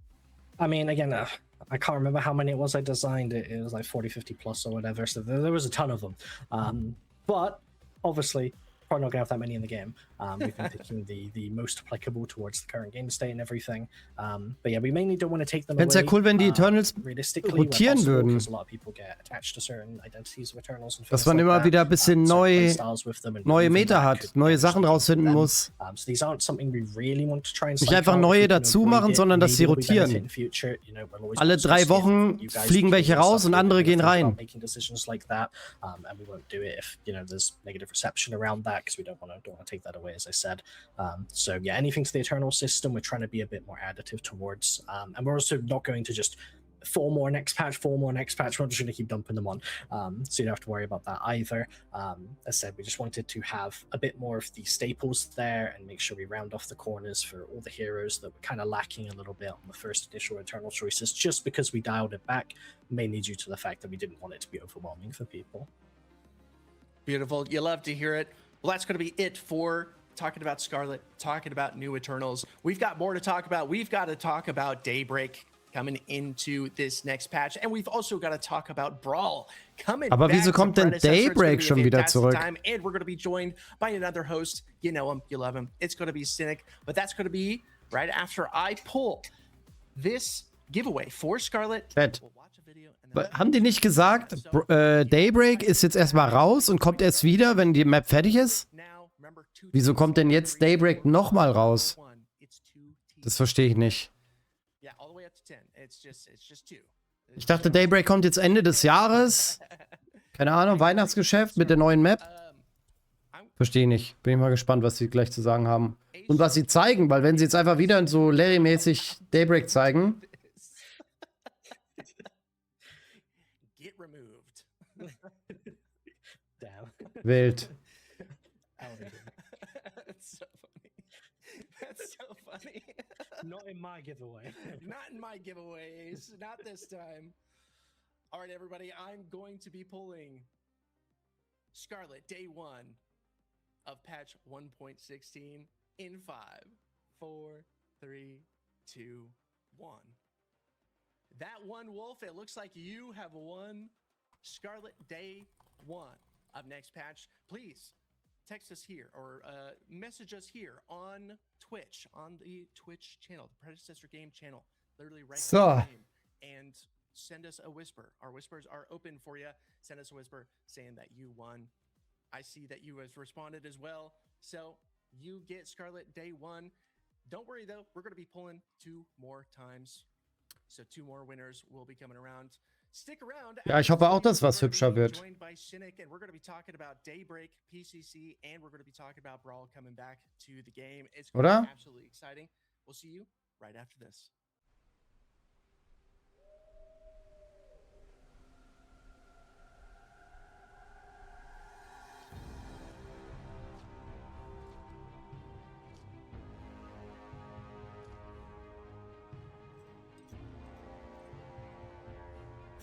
I mean, again, I can't remember how many it was I designed. It was like 40, 50 plus or whatever. So there was a ton of them. But obviously, probably not gonna have that many in the game. We've been picking the most applicable towards the current game state and everything. But yeah, we mainly don't want to take them Wenn's ja away. cool, wenn die Eternals realistically, rotieren würden. because a lot of people get attached to certain identities of Eternals and Dass things man like immer that. wieder ein bisschen So neue playstyles with them and Meta moving back hat, could neue Sachen actually rausfinden them. muss. So these aren't something we really want to try and Nicht psych einfach out. neue If we can dazu avoid machen, it, sondern dass sie maybe we'll benefit rotieren. in future. You know, we'll always Alle want to 3 see if Wochen you guys fliegen do welche stuff raus und good, andere think gehen about rein. making decisions like that, and we won't do it if, you know, there's negative reception around that because we don't want to take that away, as I said. So yeah, anything to the Eternal system, we're trying to be a bit more additive towards, and we're also not going to just 4 more next patch, 4 more next patch. We're just going to keep dumping them on, so you don't have to worry about that either. As I said, we just wanted to have a bit more of the staples there and make sure we round off the corners for all the heroes that were kind of lacking a little bit on the first initial Eternal choices, just because we dialed it back, mainly due to the fact that we didn't want it to be overwhelming for people. Beautiful. You love to hear it. Well, that's going to be it for talking about Scarlett, talking about new Eternals. We've got more to talk about. We've got to talk about Daybreak coming into this next patch. And we've also got to talk about Brawl coming Aber back wieso to kommt denn Predecessor. It's gonna Daybreak be a schon wieder fantastic zurück? time. And we're going to be joined by another host. You know him, you love him. It's going to be Cynic, but that's going to be right after I pull this giveaway for Scarlett. Fett. We'll watch a video and then Haben die nicht gesagt, Daybreak ist jetzt erstmal raus und kommt erst wieder, wenn die Map fertig ist? Wieso kommt denn jetzt Daybreak nochmal raus? Das verstehe ich nicht. Ich dachte, Daybreak kommt jetzt Ende des Jahres. Keine Ahnung, Weihnachtsgeschäft mit der neuen Map. Verstehe ich nicht. Bin ich mal gespannt, was sie gleich zu sagen haben. Und was sie zeigen, weil wenn sie jetzt einfach wieder so Larry-mäßig Daybreak zeigen. Get removed. Damn. Wild. That's so funny. That's so funny. Not in my giveaway. Not in my giveaways. Not this time. All right, everybody. I'm going to be pulling Scarlett day 1 of patch 1.16 in 5, 4, 3, 2, 1. That one, Wolf, it looks like you have won Scarlett day 1 of next patch. Please text us here or message us here on Twitch, on the Twitch channel, the Predecessor Game channel, literally right So. name, and send us a whisper. Our whispers are open for you. Send us a whisper saying that you won. I see that you have responded as well. So you get Scarlett day 1. Don't worry though, we're going to be pulling 2 more times. So 2 more winners will be coming around. Stick around. Ja, ich hoffe auch, dass was hübscher wird. Joined by Cynic, and we're going to be talking about Daybreak, PCC, and we're going to be talking about Brawl coming back to the game. It's going to Oder? be absolutely exciting. We'll see you right after this.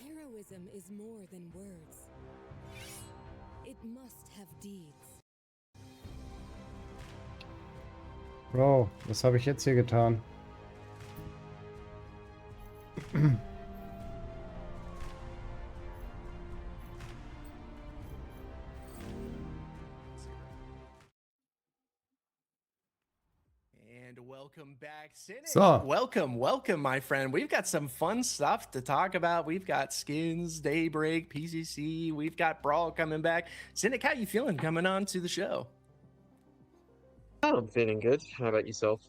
Heroism is more than words. must have deeds. Bro, was habe ich jetzt hier getan? And welcome back, Cynic. So. Welcome, my friend. We've got some fun stuff to talk about. We've got skins, Daybreak, PCC. We've got Brawl coming back. Cynic, how you feeling coming on to the show? I'm feeling good. How about yourself?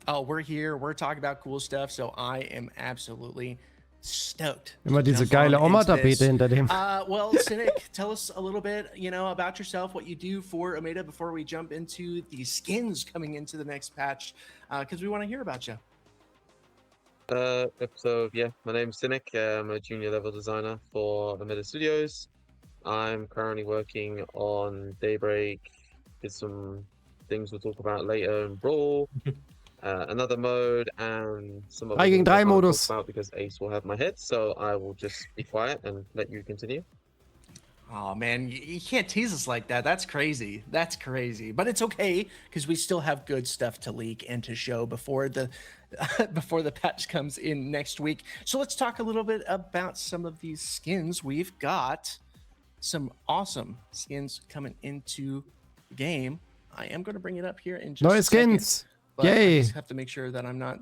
Oh, we're here. We're talking about cool stuff, so I am absolutely stoked. Immer diese Jump on geile into Oma-Tapete this. hinter dem. Well, Cynic, tell us a little bit, about yourself, what you do for Omega before we jump into the skins coming into the next patch, because we want to hear about you. So yeah, my name's Cynic. I'm a junior level designer for Omega Studios. I'm currently working on Daybreak. Did some things we'll talk about later in Brawl. Another mode and some other 3 gegen things I 3 can't talk Modus. about because Ace will have my head, so I will just be quiet and let you continue. Oh man, you can't tease us like that. That's crazy. That's crazy. But it's okay because we still have good stuff to leak and to show before the before the patch comes in next week. So let's talk a little bit about some of these skins. We've got some awesome skins coming into the game. I am going to bring it up here in just Neue a second, Skins. but I Yay. just have to make sure that I'm not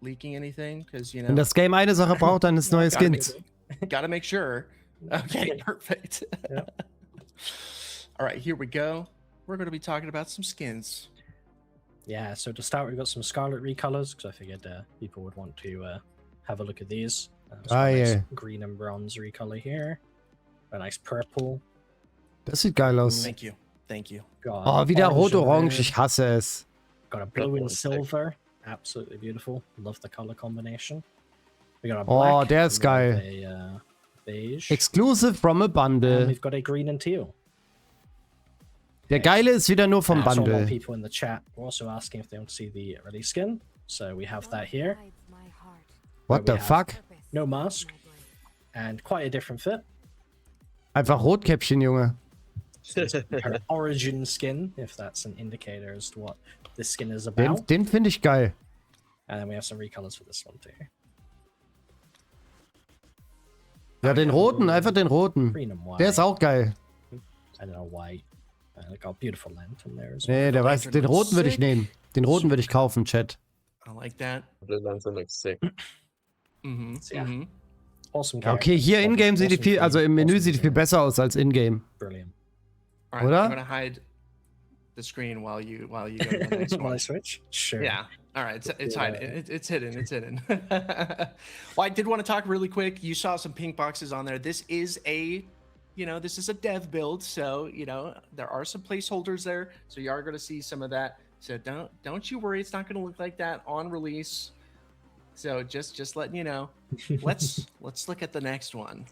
leaking anything because Wenn das Game eine Sache braucht, dann ist neue Skins. Gotta make sure. Okay, perfect. Yeah. All right, here we go. We're going to be talking about some skins. Yeah, so to start, we've got some Scarlett recolors because I figured people would want to have a look at these. So a nice yeah. green and bronze recolor here. A nice purple. Das sieht geil aus. Thank you. Thank you. Got Oh, wieder orange and rot-orange. red. Ich hasse es. Got a blue and one's sick. silver. Absolutely beautiful. Love the color combination. We got a Oh, black. der ist we have geil. A beige. Exclusive from a And Bundle. we've got a green and teal. Der geile ist wieder nur vom I saw a lot of Bundle. people in the chat were also asking if they want to see the release skin. So we have that here. What we the have- fuck? No mask. And quite a different fit. Einfach Rotkäppchen, Junge. Her origin skin, if that's an indicator as to what this skin is Den, about. den finde ich geil. And then we have some recolors for this one too. Ja, den roten, einfach den roten. Green and white. Der ist auch geil. And then a white. And it got a beautiful lantern there as well. Nee, der weiß, den roten würde ich nehmen. Den roten würde ich kaufen, Chat. I like that. Blue Lantern looks sick. Mm-hmm. Yeah. Mm-hmm. Awesome Ja, okay, hier character. in-game sieht die Awesome viel, theme, also im Menü awesome sieht die viel design. besser aus als in-game. Brilliant. All right, Oder? I'm going to hide the screen while you go to the next Will I one. switch? Sure. Yeah. All right. It's Yeah. hidden. It's hidden. It's hidden. Well, I did want to talk really quick. You saw some pink boxes on there. This is a, this is a dev build, so there are some placeholders there. So you are going to see some of that. So don't you worry. It's not going to look like that on release. So just letting you know. Let's look at the next one.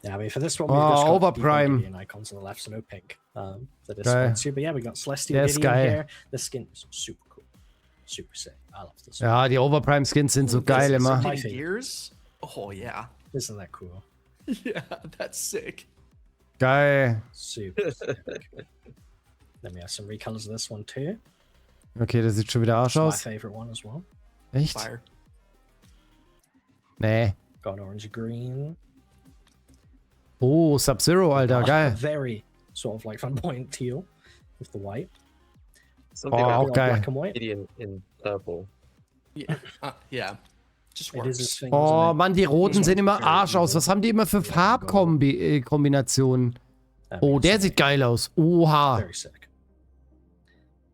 Yeah, I mean, for this one, Oh, we've just got Overprime. the Gideon icons on the left, so no pink for this Geil. one too. But yeah, we got Celestial Der ist Gideon geil. here. The skin is super cool. Super sick. I love this one. Ja, die Overprime-Skins sind so geil This is immer. My Hidden favorite. Gears. Oh yeah. Isn't that cool? Yeah, that's sick. Geil. Super sick. Then we have some recolors of this one too. Okay, das sieht schon wieder Arsch It's my aus. favorite one as well. Echt? Fire. Nee. Got orange green. Oh, Sub-Zero, Alter, A geil. very sort of like flamboyant teal with the white. Something Oh, like auch geil. Black and white. Gideon in purple. Yeah. Yeah. Just It is works. his thing, Oh, isn't it? Mann, die roten These sehen ones immer are very Arsch aus. evil. Was haben die immer für Farbkombinationen? That Oh, makes der sense. sieht geil aus. Oha. Very sick.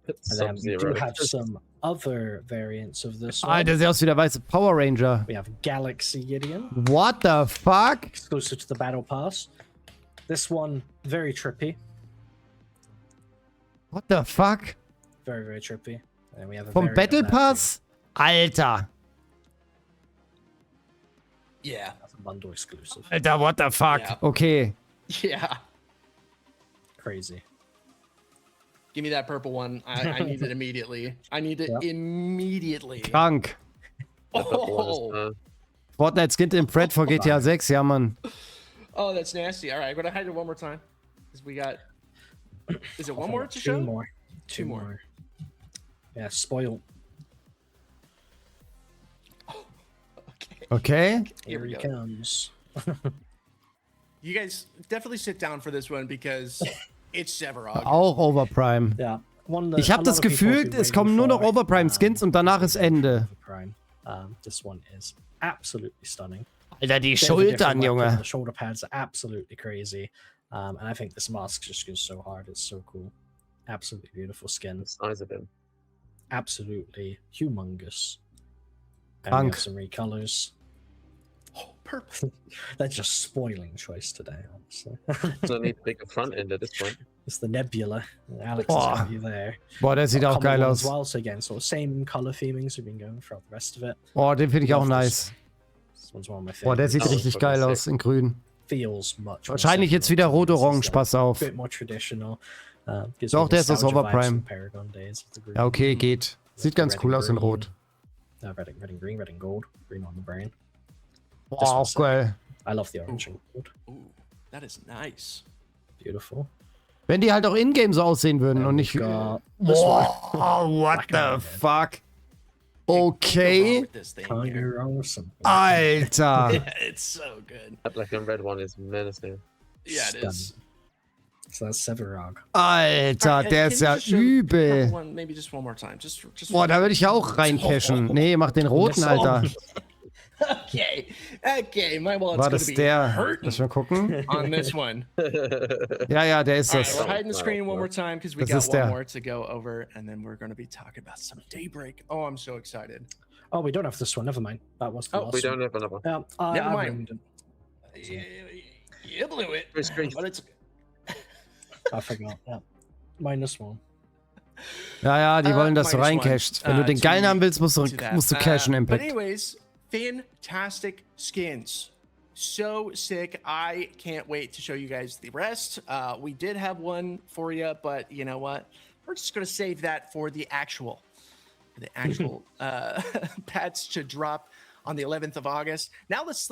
And then we do Sub-Zero. have some other variants of this one. Alter, der sieht aus wie der weiße Power Ranger. We have Galaxy Gideon, What the fuck? exclusive to the Battle Pass. This one, very trippy. What the fuck? Very, very trippy. And we have a Vom variant of Battle that Pass? Alter. too. Yeah. That's a bundle exclusive. Alter, what the fuck? Ja. Okay. Yeah. Crazy. Give me that purple one. I need it immediately. I need it Yep. immediately. Krank. The purple one is, Oh, Fortnite Skin im Thread vor GTA 6, ja, Mann. Oh, that's nasty. All right, I'm gonna hide it one more time. Because we got. Is it one more to Two show? more. Two more. Yeah, spoiled. Okay. Okay. Here Here we he go. comes. You guys definitely sit down for this one because it's Severog. Auch Overprime. Ja. One that Ich a habe lot das of people Gefühl, have been es kommen nur noch waiting for, Overprime-Skins und danach ist Ende. Overprime. This one is absolutely stunning. Alter, die Bit of a Schultern, different weapon, Junge. The shoulder pads are absolutely crazy. And I think this mask just goes so hard. It's so cool. Absolutely beautiful skin. The size of him. Absolutely humongous. And we Krank. have some recolors. Oh, purple. They're just spoiling choice today, honestly. So I need a bigger front end at this point. It's the Nebula. Alex Boah. is already there. Boah, der sieht auch Common geil one aus. As well. So again, sort of same color themings we've been going throughout the rest of it. Boah, den finde ich auch Love nice. This one's one of my Boah, der favorites. sieht Oh, richtig voll geil sick. aus in grün. Feels much more Wahrscheinlich jetzt wieder sentimental. This is, rot-orange, pass auf. A bit more traditional. Gives Doch, me der ist aus nostalgia vibes Overprime. from Paragon days with the green. Ja, okay, geht. Sieht ganz Red cool and aus in green. rot. Red and green, red and gold, green on the brain. Boah, This auch one's sick. geil. I love the orange and gold. Ooh, that is nice. Beautiful. Wenn die halt auch in-game so aussehen würden und nicht... Got this one. Boah, what the fuck? Go wrong Okay. with this thing here. Kinda awesome. Alter. Yeah, it's so good. That black and red one is menacing. Yeah, it is. So that's Severog. Alter, Alright, der can ist you ja just show übel. one, maybe just one more time. Just Boah, da würde ich ja auch reincashen. Nee, mach den roten, Alter. Okay, my wallet's War gonna das be der? hurting Lass mal gucken. on this one. Ja, ja, der ist All right, das. we're hiding the screen one more time because we Das got ist one der. more to go over, and then we're going to be talking about some Daybreak. Oh, I'm so excited. Oh, we don't have this one. Never mind. That was the Oh, last We one. don't have another. Never I mind. ruined You blew it, First screen. but it's it. I forgot. Yeah. -1. Ja, ja, die wollen, dass du minus one, reincashst. Wenn du den to- geilen haben willst, musst to du that. cashen, But Impact. anyways, fantastic skins. So sick. I can't wait to show you guys the rest. We did have one for you, but you know what? We're just going to save that for the actual patch to drop on the 11th of August. Now let's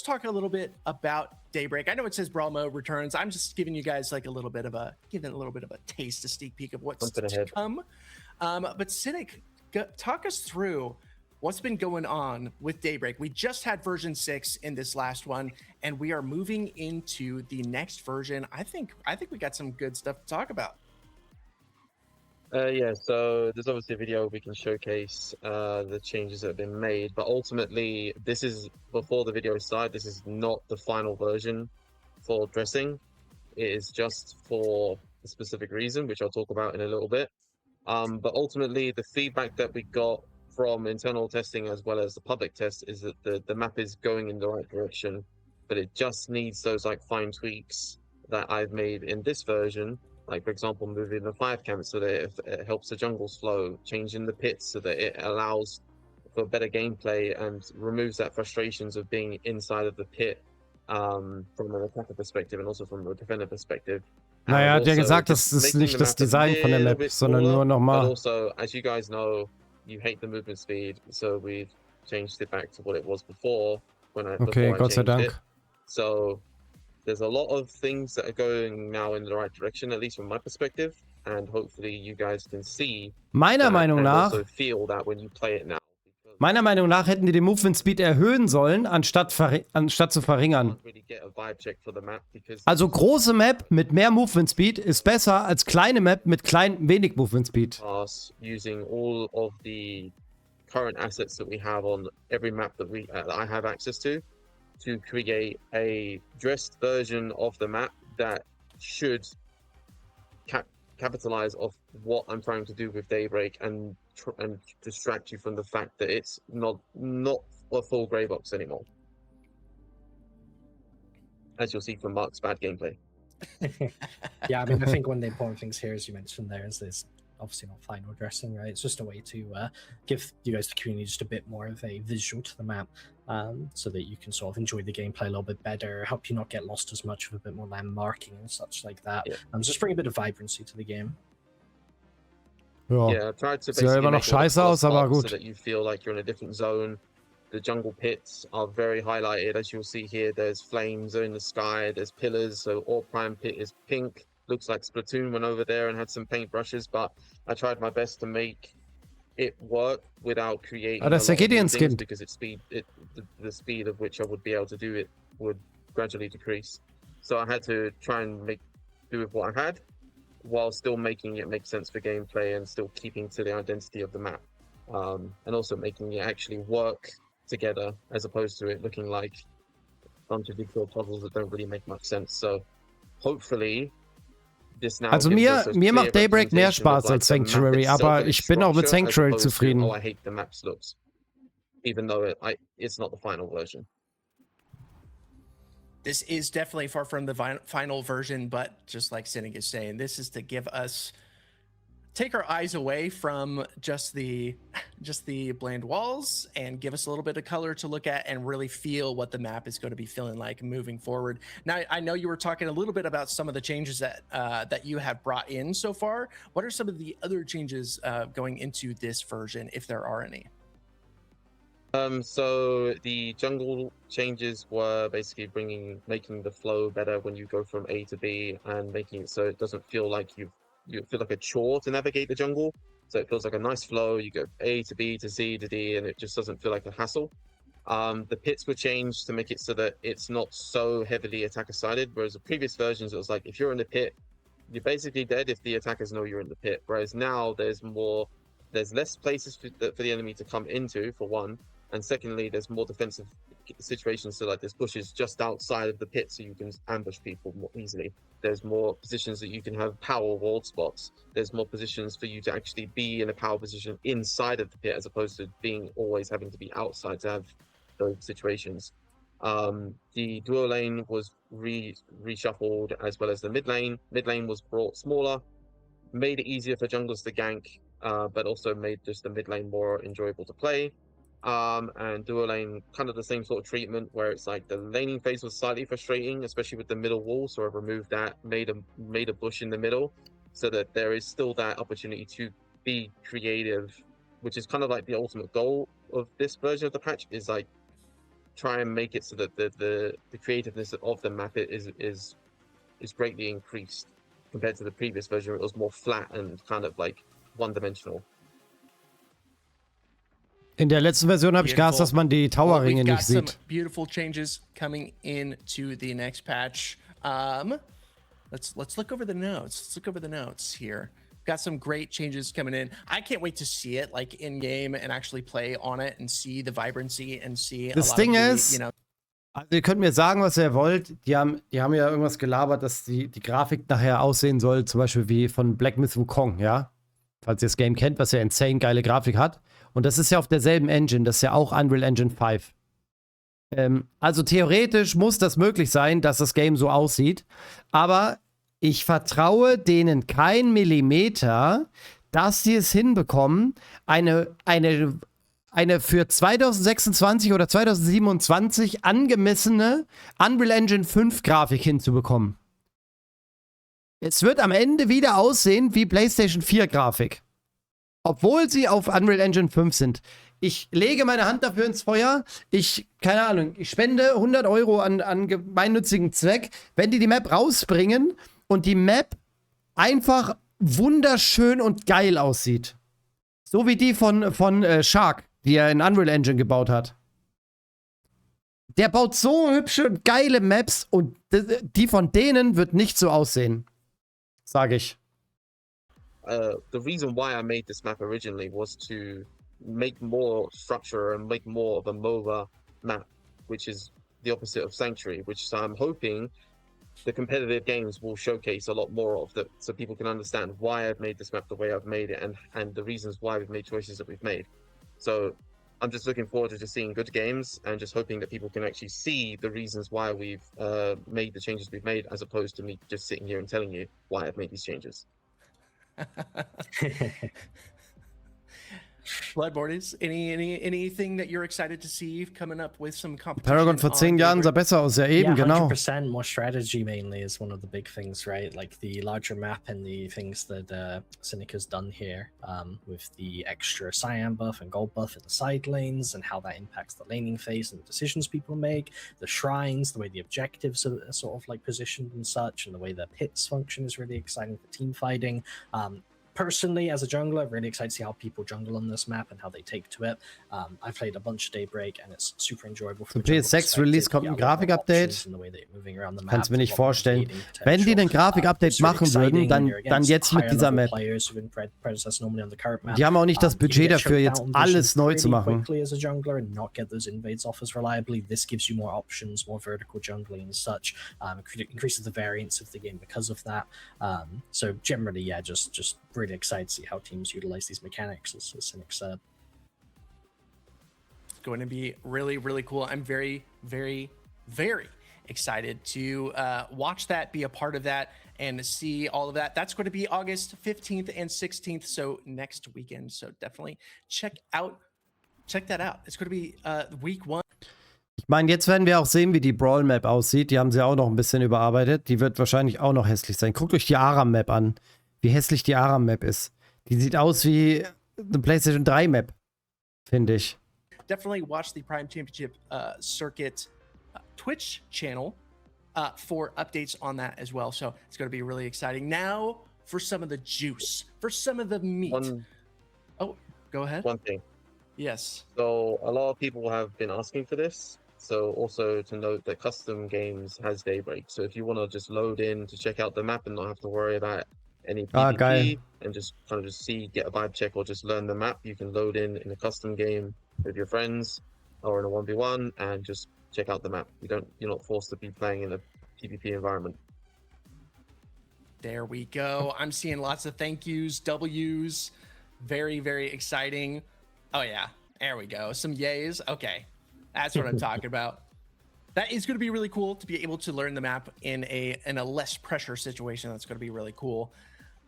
talk a little bit about Daybreak. I know it says Brawl mode returns. I'm just giving you guys like a little bit of a taste, a sneak peek of what's Jumping to ahead. come. But Cynic, talk us through what's been going on with Daybreak. We just had version 6 in this last one, and we are moving into the next version. I think we got some good stuff to talk about. Yeah, so there's obviously a video we can showcase the changes that have been made, but ultimately, this is before the video started. This is not the final version for dressing. It is just for a specific reason, which I'll talk about in a little bit. But ultimately, the feedback that we got from internal testing as well as the public test is that the map is going in the right direction, but it just needs those like fine tweaks that I've made in this version. Like, for example, moving the 5 camp so that it helps the jungle's flow, changing the pits so that it allows for better gameplay and removes that frustrations of being inside of the pit from an attacker perspective and also from a defender perspective. Naja, er hat ja Also gesagt, just das ist making nicht the das map a Design von der little Map, bit sondern smaller, nur But nochmal. also, as you guys know, you hate the movement speed, so we've changed it back to what it was before Okay, before I Gott sei changed it. Dank. So there's a lot of things that are going now in the right direction, at least from my perspective, and hopefully you guys can see Meiner that Meinung and nach, also feel that when you play it now. meiner Meinung nach hätten die den Movement Speed erhöhen sollen, anstatt zu verringern. Can't really get a vibe check for the map because Also große Map mit mehr Movement Speed ist besser als kleine Map mit wenig Movement Speed. pass using all of the current assets that we have on every map that I have access to create a dressed version of the map that should capitalize off what I'm trying to do with Daybreak and distract you from the fact that it's not a full grey box anymore, as you'll see from Mark's bad gameplay. Yeah, I mean, I think one of the important things here, as you mentioned there, is there's obviously not final dressing, right? It's just a way to give you guys, the community, just a bit more of a visual to the map, so that you can sort of enjoy the gameplay a little bit better, help you not get lost as much, with a bit more landmarking and such like that. Yeah. Just bring a bit of vibrancy to the game. Ja. Yeah, I tried to Sieht ja basically immer noch make all the scheiße aus, aber spots gut. so that you feel like you're in a different zone. the jungle pits are very highlighted, as you'll see here. There's flames in the sky, there's pillars, so all prime pit is pink. Looks like Splatoon went over there and had some paintbrushes, but I tried my best to make it work without creating das ist der a lot of new Gideon-Skin. things, because the speed of which I would be able to do it would gradually decrease. So I had to try and do with what I had, while still making it make sense for gameplay and still keeping to the identity of the map, and also making it actually work together, as opposed to it looking like a bunch of jigsaw puzzles that don't really make much sense. So hopefully this now Also gives mir, us a mir clear macht Daybreak mehr representation of, Spaß like, als the map Sanctuary, itself aber and its ich bin auch mit structure, as Sanctuary opposed to, zufrieden. oh, I hate the map's looks, even though it's not the final version. This is definitely far from the final version, but just like Cynic is saying, this is to give us, take our eyes away from just the bland walls and give us a little bit of color to look at and really feel what the map is going to be feeling like moving forward. Now, I know you were talking a little bit about some of the changes that that you have brought in so far. What are some of the other changes going into this version, if there are any? So the jungle changes were basically making the flow better when you go from A to B, and making it so it doesn't feel like you feel like a chore to navigate the jungle. So it feels like a nice flow. You go A to B to C to D, and it just doesn't feel like a hassle. The pits were changed to make it so that it's not so heavily attacker-sided, whereas the previous versions, it was like, if you're in the pit, you're basically dead if the attackers know you're in the pit. Whereas now there's less places for the enemy to come into, for one, and secondly, there's more defensive situations. So like, there's bushes just outside of the pit, so you can ambush people more easily. There's more positions that you can have power wall spots. There's more positions for you to actually be in a power position inside of the pit, as opposed to always having to be outside to have those situations. The duo lane was reshuffled, as well as the mid lane. Mid lane was brought smaller, made it easier for junglers to gank, but also made just the mid lane more enjoyable to play. And duo lane, kind of the same sort of treatment, where it's like the laning phase was slightly frustrating, especially with the middle wall. So I've removed that, made a bush in the middle, so that there is still that opportunity to be creative, which is kind of like the ultimate goal of this version of the patch, is like try and make it so that the creativeness of the map is greatly increased compared to the previous version. It was more flat and kind of like one-dimensional. In der letzten Version habe ich gehasst, dass man die Towerringe nicht Some sieht. beautiful changes coming into the next patch. Let's look over the notes. Let's look over the notes here. Got some great changes coming in. I can't wait to see it like in game and actually play on it and see the vibrancy and see. Das Ding ist, also ihr könnt mir sagen, was ihr wollt. Die haben ja irgendwas gelabert, dass die Grafik nachher aussehen soll, zum Beispiel wie von Black Myth Wukong, ja? Falls ihr das Game kennt, was ja insane geile Grafik hat. Und das ist ja auf derselben Engine, das ist ja auch Unreal Engine 5. Also theoretisch muss das möglich sein, dass das Game so aussieht. Aber ich vertraue denen kein Millimeter, dass sie es hinbekommen, eine für 2026 oder 2027 angemessene Unreal Engine 5 Grafik hinzubekommen. Es wird am Ende wieder aussehen wie PlayStation 4 Grafik. Obwohl sie auf Unreal Engine 5 sind. Ich lege meine Hand dafür ins Feuer. Keine Ahnung, ich spende 100 Euro an gemeinnützigen Zweck, wenn die Map rausbringen und die Map einfach wunderschön und geil aussieht. So wie die von Shark, die er in Unreal Engine gebaut hat. Der baut so hübsche und geile Maps und die von denen wird nicht so aussehen. Sage ich. The reason why I made this map originally was to make more structure and make more of a MOBA map, which is the opposite of Sanctuary, which I'm hoping the competitive games will showcase a lot more of, that, so people can understand why I've made this map the way I've made it, and the reasons why we've made choices that we've made. So I'm just looking forward to just seeing good games and just hoping that people can actually see the reasons why we've made the changes we've made, as opposed to me just sitting here and telling you why I've made these changes. Bloodborne, anything that you're excited to see coming up with some competition? Paragon vor 10 Jahren sah besser aus. Ja, eben, Yeah, genau. 100% more strategy mainly is one of the big things, right? Like the larger map and the things that Cynic has done here with the extra cyan buff and gold buff in the side lanes and how that impacts the laning phase and the decisions people make, the shrines, the way the objectives are sort of like positioned and such, and the way the pits function is really exciting for team fighting. Personally, as a jungler, really excited to see how people jungle on this map and how they take to it. I've played a bunch of Daybreak and it's super enjoyable. Zum PS6 Release kommt ein Grafikupdate. Kannst du mir nicht vorstellen. Wenn die ein Grafikupdate machen würden, dann jetzt mit dieser Map. Die haben auch nicht das Budget dafür, jetzt alles neu zu machen. As a jungler and not get those invades off as reliably. This gives you more options, more vertical jungling and such. Increases the variance of the game because of that. So generally, yeah, just really excited to see how teams utilize these mechanics, as Cynic said. It's going to be really, really cool. I'm very, very, very excited to watch that, be a part of that, and see all of that. That's going to be August 15th and 16th, so next weekend. So definitely check that out. It's going to be week 1. Ich meine, jetzt werden wir auch sehen, wie die Brawl-Map aussieht. Die haben sie auch noch ein bisschen überarbeitet. Die wird wahrscheinlich auch noch hässlich sein. Guckt euch die Aram-Map an. Wie hässlich die Aram-Map ist. Die sieht aus wie eine PlayStation 3-Map, finde ich. Definitely watch the Prime Championship Circuit Twitch channel for updates on that as well. So it's going to be really exciting. Now for some of the juice, for some of the meat. Oh, go ahead. One thing. Yes. So a lot of people have been asking for this. So also to note that Custom Games has Daybreak. So if you want to just load in to check out the map and not have to worry about any PvP and just kind of just get a vibe check or just learn the map, you can load in a custom game with your friends or in a 1v1 and just check out the map. You're not forced to be playing in a PvP environment. There we go. I'm seeing lots of thank yous, W's. Very, very exciting. Oh yeah, there we go. Some yays. Okay, that's what I'm talking about. That is going to be really cool to be able to learn the map in a less pressure situation. That's going to be really cool.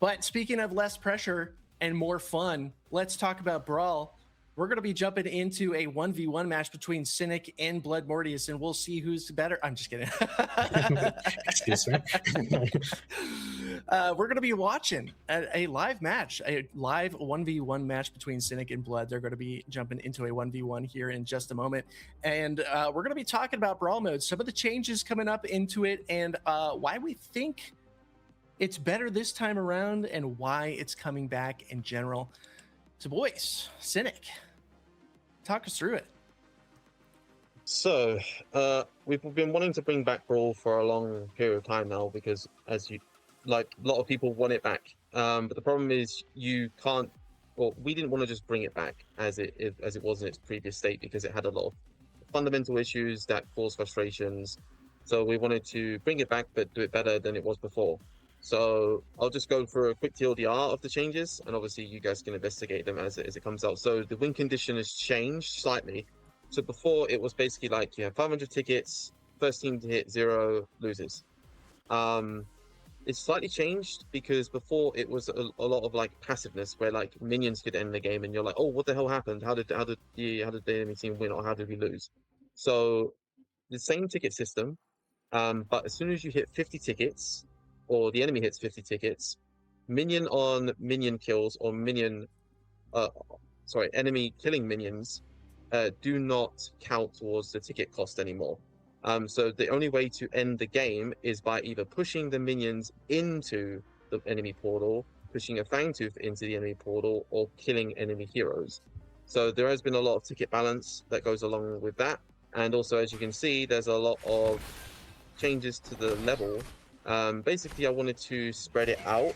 But speaking of less pressure and more fun, let's talk about Brawl. We're going to be jumping into a 1v1 match between Cynic and Blood Mortius, and we'll see who's better. I'm just kidding. Excuse me. We're going to be watching a live match, a live 1v1 match between Cynic and Blood. They're going to be jumping into a 1v1 here in just a moment. And we're going to be talking about Brawl mode, some of the changes coming up into it, and why we think it's better this time around and why it's coming back in general. So boys, Cynic, talk us through it. So we've been wanting to bring back Brawl for a long period of time now because a lot of people want it back. But the problem is you can't, well, we didn't want to just bring it back as it was in its previous state because it had a lot of fundamental issues that caused frustrations. So we wanted to bring it back, but do it better than it was before. So I'll just go for a quick TLDR of the changes, and obviously you guys can investigate them as it comes out. So the win condition has changed slightly. So before it was basically like you have 500 tickets, first team to hit 0 loses. It's slightly changed because before it was a lot of like passiveness where like minions could end the game and you're like, oh, what the hell happened? How did the enemy team win or how did we lose? So the same ticket system, but as soon as you hit 50 tickets, or the enemy hits 50 tickets, minion on minion kills or enemy killing minions do not count towards the ticket cost anymore. So the only way to end the game is by either pushing the minions into the enemy portal, pushing a Fangtooth into the enemy portal, or killing enemy heroes. So there has been a lot of ticket balance that goes along with that. And also, as you can see, there's a lot of changes to the level. Basically, I wanted to spread it out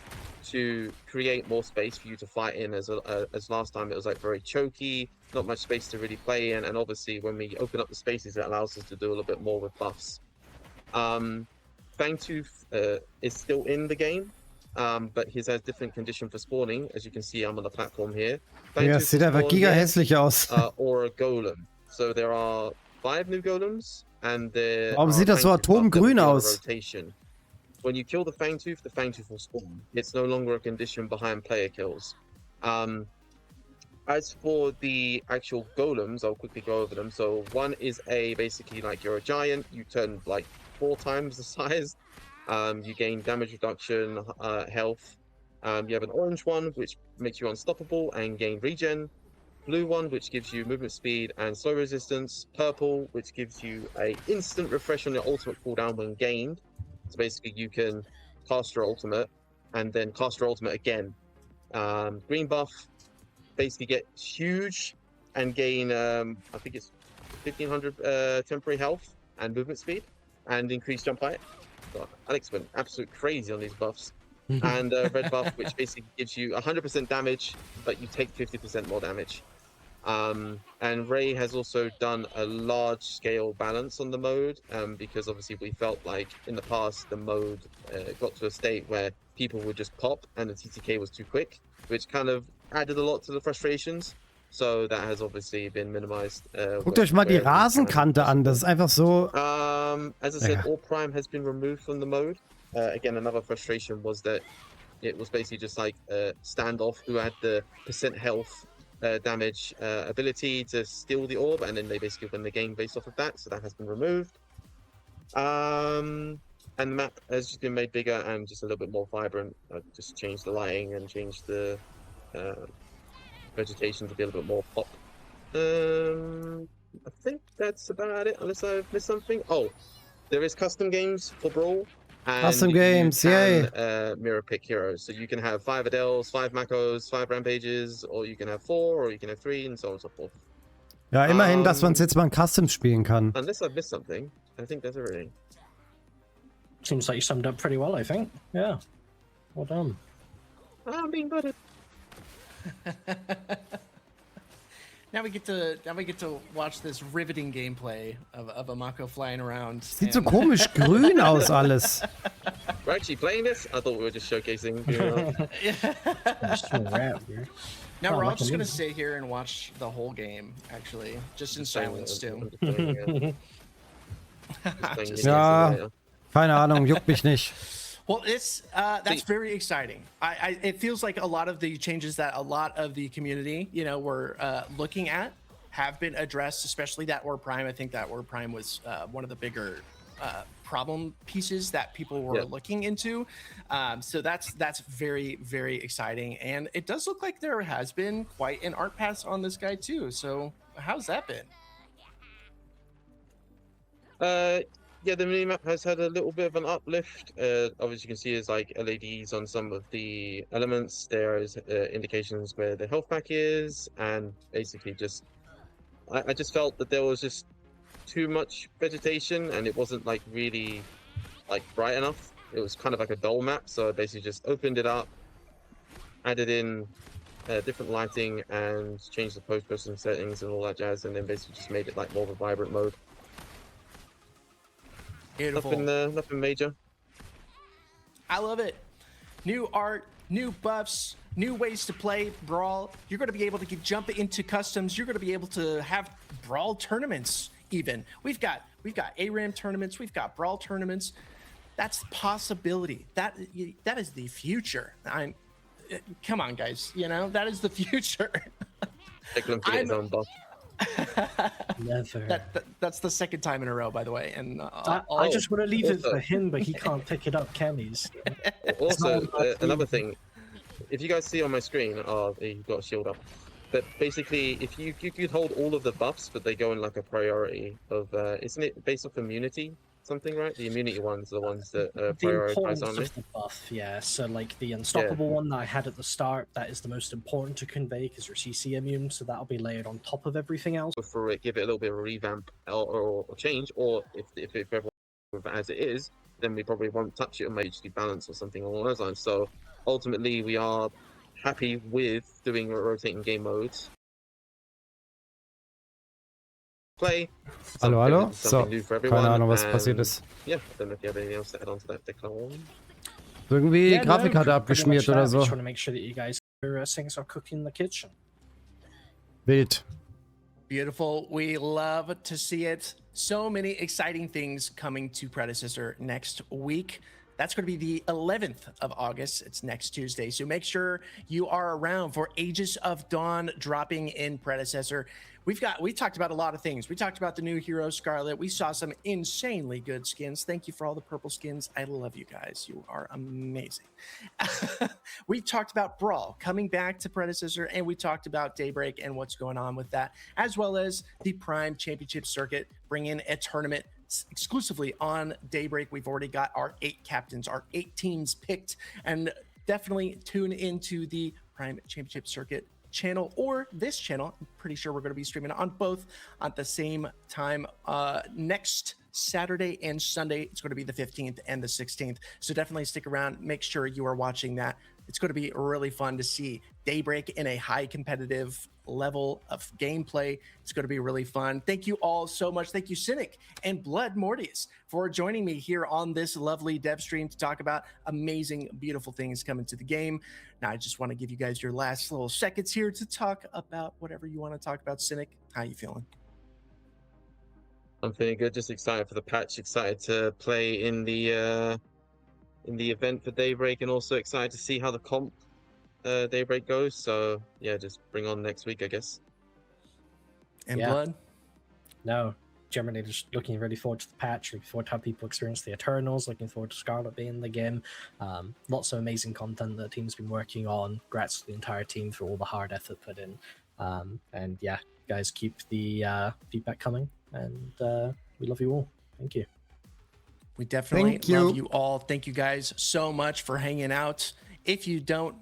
to create more space for you to fight in, as last time it was like very choky, not much space to really play in, and obviously when we open up the spaces, it allows us to do a little bit more with buffs. Fangtooth is still in the game, but he has different condition for spawning. As you can see, I'm on the platform here. Ja, sieht einfach giga hässlich aus. Or a golem. So there are 5 new golems, and there Warum sieht das so atomgrün aus? Rotation. When you kill the Fangtooth will spawn. It's no longer a condition behind player kills. As for the actual golems, I'll quickly go over them. So one is basically like you're a giant, you turn like 4 times the size. You gain damage reduction, health. You have an orange one, which makes you unstoppable and gain regen. Blue one, which gives you movement speed and slow resistance. Purple, which gives you a instant refresh on your ultimate cooldown when gained. So basically you can cast your ultimate and then cast your ultimate again. Green buff, basically get huge and gain, I think it's 1500 temporary health and movement speed and increased jump height. So Alex went absolute crazy on these buffs. And red buff, which basically gives you 100% damage, but you take 50% more damage. And Ray has also done a large scale balance on the mode, because obviously we felt like in the past the mode got to a state where people would just pop and the TTK was too quick, which kind of added a lot to the frustrations. So that has obviously been minimized. Guckt euch mal die Rasenkante an, das ist einfach so... As I said, all prime has been removed from the mode. Again, another frustration was that it was basically just like standoff who had the percent health damage ability to steal the orb, and then they basically win the game based off of that. So that has been removed. And the map has just been made bigger and just a little bit more vibrant. I've just changed the lighting and changed the vegetation to be a little bit more pop. I think that's about it, unless I've missed something. Oh, there is custom games for Brawl. And Custom games, yay! Mirror pick heroes, so you can have 5 Adels, 5 Makos, 5 Rampages, or you can have 4, or you can have 3, and so on and so forth. Ja, immerhin, dass man es jetzt mal in Custom spielen kann. Unless I've missed something, I think that's everything. Seems like you summed up pretty well, I think. Yeah. Well done. I'm being buttered. Now we get to watch this riveting gameplay of a Mako flying around. Sieht so komisch grün aus alles. We're actually playing this? I thought we were just showcasing. Now we're all just gonna sit here and watch the whole game, actually, just in silence too. Ja, keine Ahnung, juckt mich nicht. Well, that's very exciting. It feels like a lot of the changes that a lot of the community, were looking at have been addressed, especially that Orb Prime. I think that Orb Prime was one of the bigger problem pieces that people were looking into. So that's very, very exciting. And it does look like there has been quite an art pass on this guy too. So how's that been? Yeah, the minimap has had a little bit of an uplift. Obviously, you can see there's like LEDs on some of the elements. There is indications where the health pack is, and basically just, I just felt that there was just too much vegetation, and it wasn't like really like bright enough. It was kind of like a dull map, so I basically just opened it up, added in different lighting, and changed the post-processing settings and all that jazz, and then basically just made it like more of a vibrant mode. Beautiful. Nothing major. I love it. New art, new buffs, new ways to play Brawl. You're going to be able to jump into customs. You're going to be able to have Brawl tournaments even. We've got ARAM tournaments. We've got Brawl tournaments. That's the possibility. That is the future. Come on, guys. That is the future. His own buff. Never. That's the second time in a row, by the way. And I just want to leave it for him, but he can't pick it up, can he? Also, another thing, if you guys see on my screen, you've got a shield up. But basically, if you could hold all of the buffs, but they go in like a priority of, isn't it based off immunity? Something, right? The immunity ones are the ones that prioritize on the buff, yeah. So like the unstoppable one that I had at the start, that is the most important to convey because you're CC immune, so that'll be layered on top of everything else. For it, give it a little bit of a revamp or change, or if everyone as it is, then we probably won't touch it and maybe just do balance or something along those lines. So ultimately, we are happy with doing rotating game modes. Play. Hallo? So, keine Ahnung, was passiert ist. Yeah, I don't know if you have anything else to add on to that, Declan. Irgendwie Grafikkarte abgeschmiert oder so. I just want to make sure that you guys things are cooking in the kitchen. Wild. Beautiful. We love to see it. So many exciting things coming to Predecessor next week. That's going to be the 11th of August. It's next Tuesday. So make sure you are around for Aegis of Dawn dropping in Predecessor. We talked about a lot of things. We talked about the new hero, Scarlett. We saw some insanely good skins. Thank you for all the purple skins. I love you guys. You are amazing. We talked about Brawl coming back to Predecessor, and we talked about Daybreak and what's going on with that, as well as the Prime Championship Circuit, bring in a tournament exclusively on Daybreak. We've already got our 8 captains, our 8 teams picked, and definitely tune into the Prime Championship Circuit channel or this channel. I'm pretty sure we're going to be streaming on both at the same time next Saturday and Sunday. It's going to be the 15th and the 16th. So definitely stick around. Make sure you are watching that. It's going to be really fun to see Daybreak in a high competitive level of gameplay. It's going to be really fun. Thank you all so much. Thank you, Cynic and Blood Mortius, for joining me here on this lovely dev stream to talk about amazing, beautiful things coming to the game. Now, I just want to give you guys your last little seconds here to talk about whatever you want to talk about. Cynic, how you feeling? I'm feeling good. Just excited for the patch. Excited to play in the event for Daybreak, and also excited to see how the comp Daybreak goes. So yeah, just bring on next week, I guess. And Yeah. Blood? No, generally just looking really forward to the patch, looking forward to how people experience the Eternals, looking forward to Scarlett being in the game. Lots of amazing content that the team's been working on. Congrats to the entire team for all the hard effort put in. And yeah, guys, keep the feedback coming, and we love you all. Thank you. We definitely Thank you. love you all. Thank you guys so much for hanging out. If you don't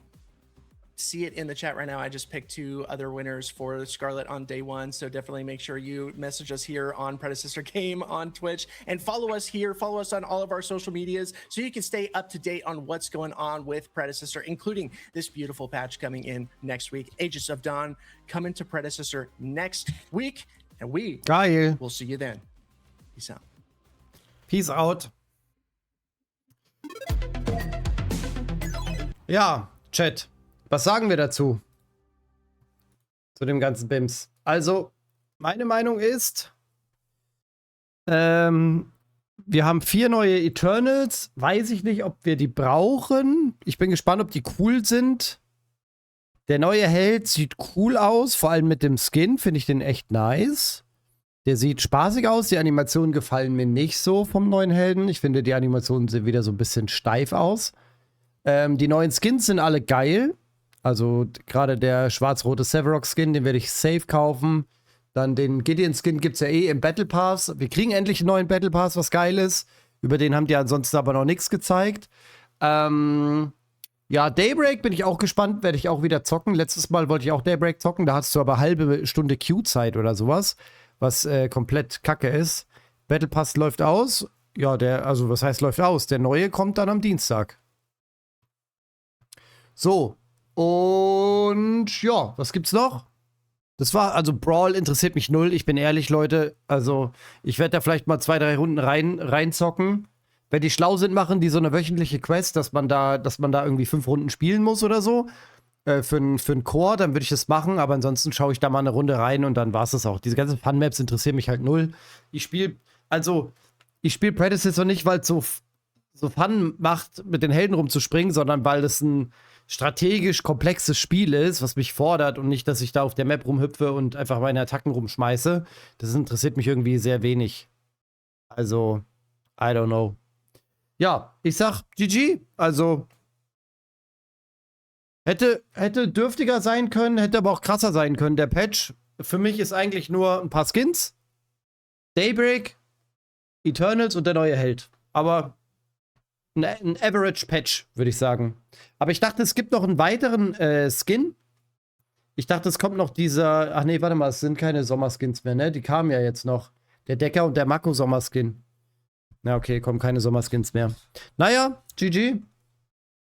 see it in the chat right now, I just picked 2 other winners for Scarlett on day 1. So definitely make sure you message us here on Predecessor Game on Twitch, and follow us here. Follow us on all of our social medias so you can stay up to date on what's going on with Predecessor, including this beautiful patch coming in next week. Aegis of Dawn coming to Predecessor next week, and we Geil. will see you then. Peace out. Peace out. Ja, Chat. Was sagen wir dazu? Zu dem ganzen Bims. Also, meine Meinung ist, wir haben 4 neue Eternals. Weiß ich nicht, ob wir die brauchen. Ich bin gespannt, ob die cool sind. Der neue Held sieht cool aus, vor allem mit dem Skin. Finde ich den echt nice. Der sieht spaßig aus. Die Animationen gefallen mir nicht so vom neuen Helden. Ich finde, die Animationen sehen wieder so ein bisschen steif aus. Die neuen Skins sind alle geil. Also gerade der schwarz-rote Severox-Skin, den werde ich safe kaufen. Dann den Gideon-Skin gibt es ja eh im Battle Pass. Wir kriegen endlich einen neuen Battle Pass, was geil ist. Über den haben die ansonsten aber noch nichts gezeigt. Ja, Daybreak bin ich auch gespannt. Werde ich auch wieder zocken. Letztes Mal wollte ich auch Daybreak zocken. Da hast du aber halbe Stunde Queue-Zeit oder sowas. Was komplett kacke ist. Battle Pass läuft aus. Ja, also was heißt läuft aus? Der neue kommt dann am Dienstag. So. Und ja, was gibt's noch? Das war, also Brawl interessiert mich null. Ich bin ehrlich, Leute. Also, ich werde da vielleicht mal 2, 3 Runden reinzocken. Wenn die schlau sind, machen die so eine wöchentliche Quest, dass man da irgendwie 5 Runden spielen muss oder so. Für einen Core, dann würde ich das machen. Aber ansonsten schaue ich da mal eine Runde rein und dann war es das auch. Diese ganzen Fun-Maps interessieren mich halt null. Ich spiele Predecessor nicht, weil es so Fun macht, mit den Helden rumzuspringen, sondern weil es ein strategisch komplexes Spiel ist, was mich fordert, und nicht, dass ich da auf der Map rumhüpfe und einfach meine Attacken rumschmeiße. Das interessiert mich irgendwie sehr wenig. Also, I don't know. Ja, ich sag GG. Also, hätte dürftiger sein können, hätte aber auch krasser sein können. Der Patch für mich ist eigentlich nur ein paar Skins, Daybreak, Eternals und der neue Held. Aber ein Average-Patch, würde ich sagen. Aber ich dachte, es gibt noch einen weiteren Skin. Ich dachte, es kommt noch dieser. Ach nee, warte mal, es sind keine Sommerskins mehr, ne? Die kamen ja jetzt noch. Der Decker und der Mako Sommerskin. Na, okay, kommen keine Sommerskins mehr. Naja, GG.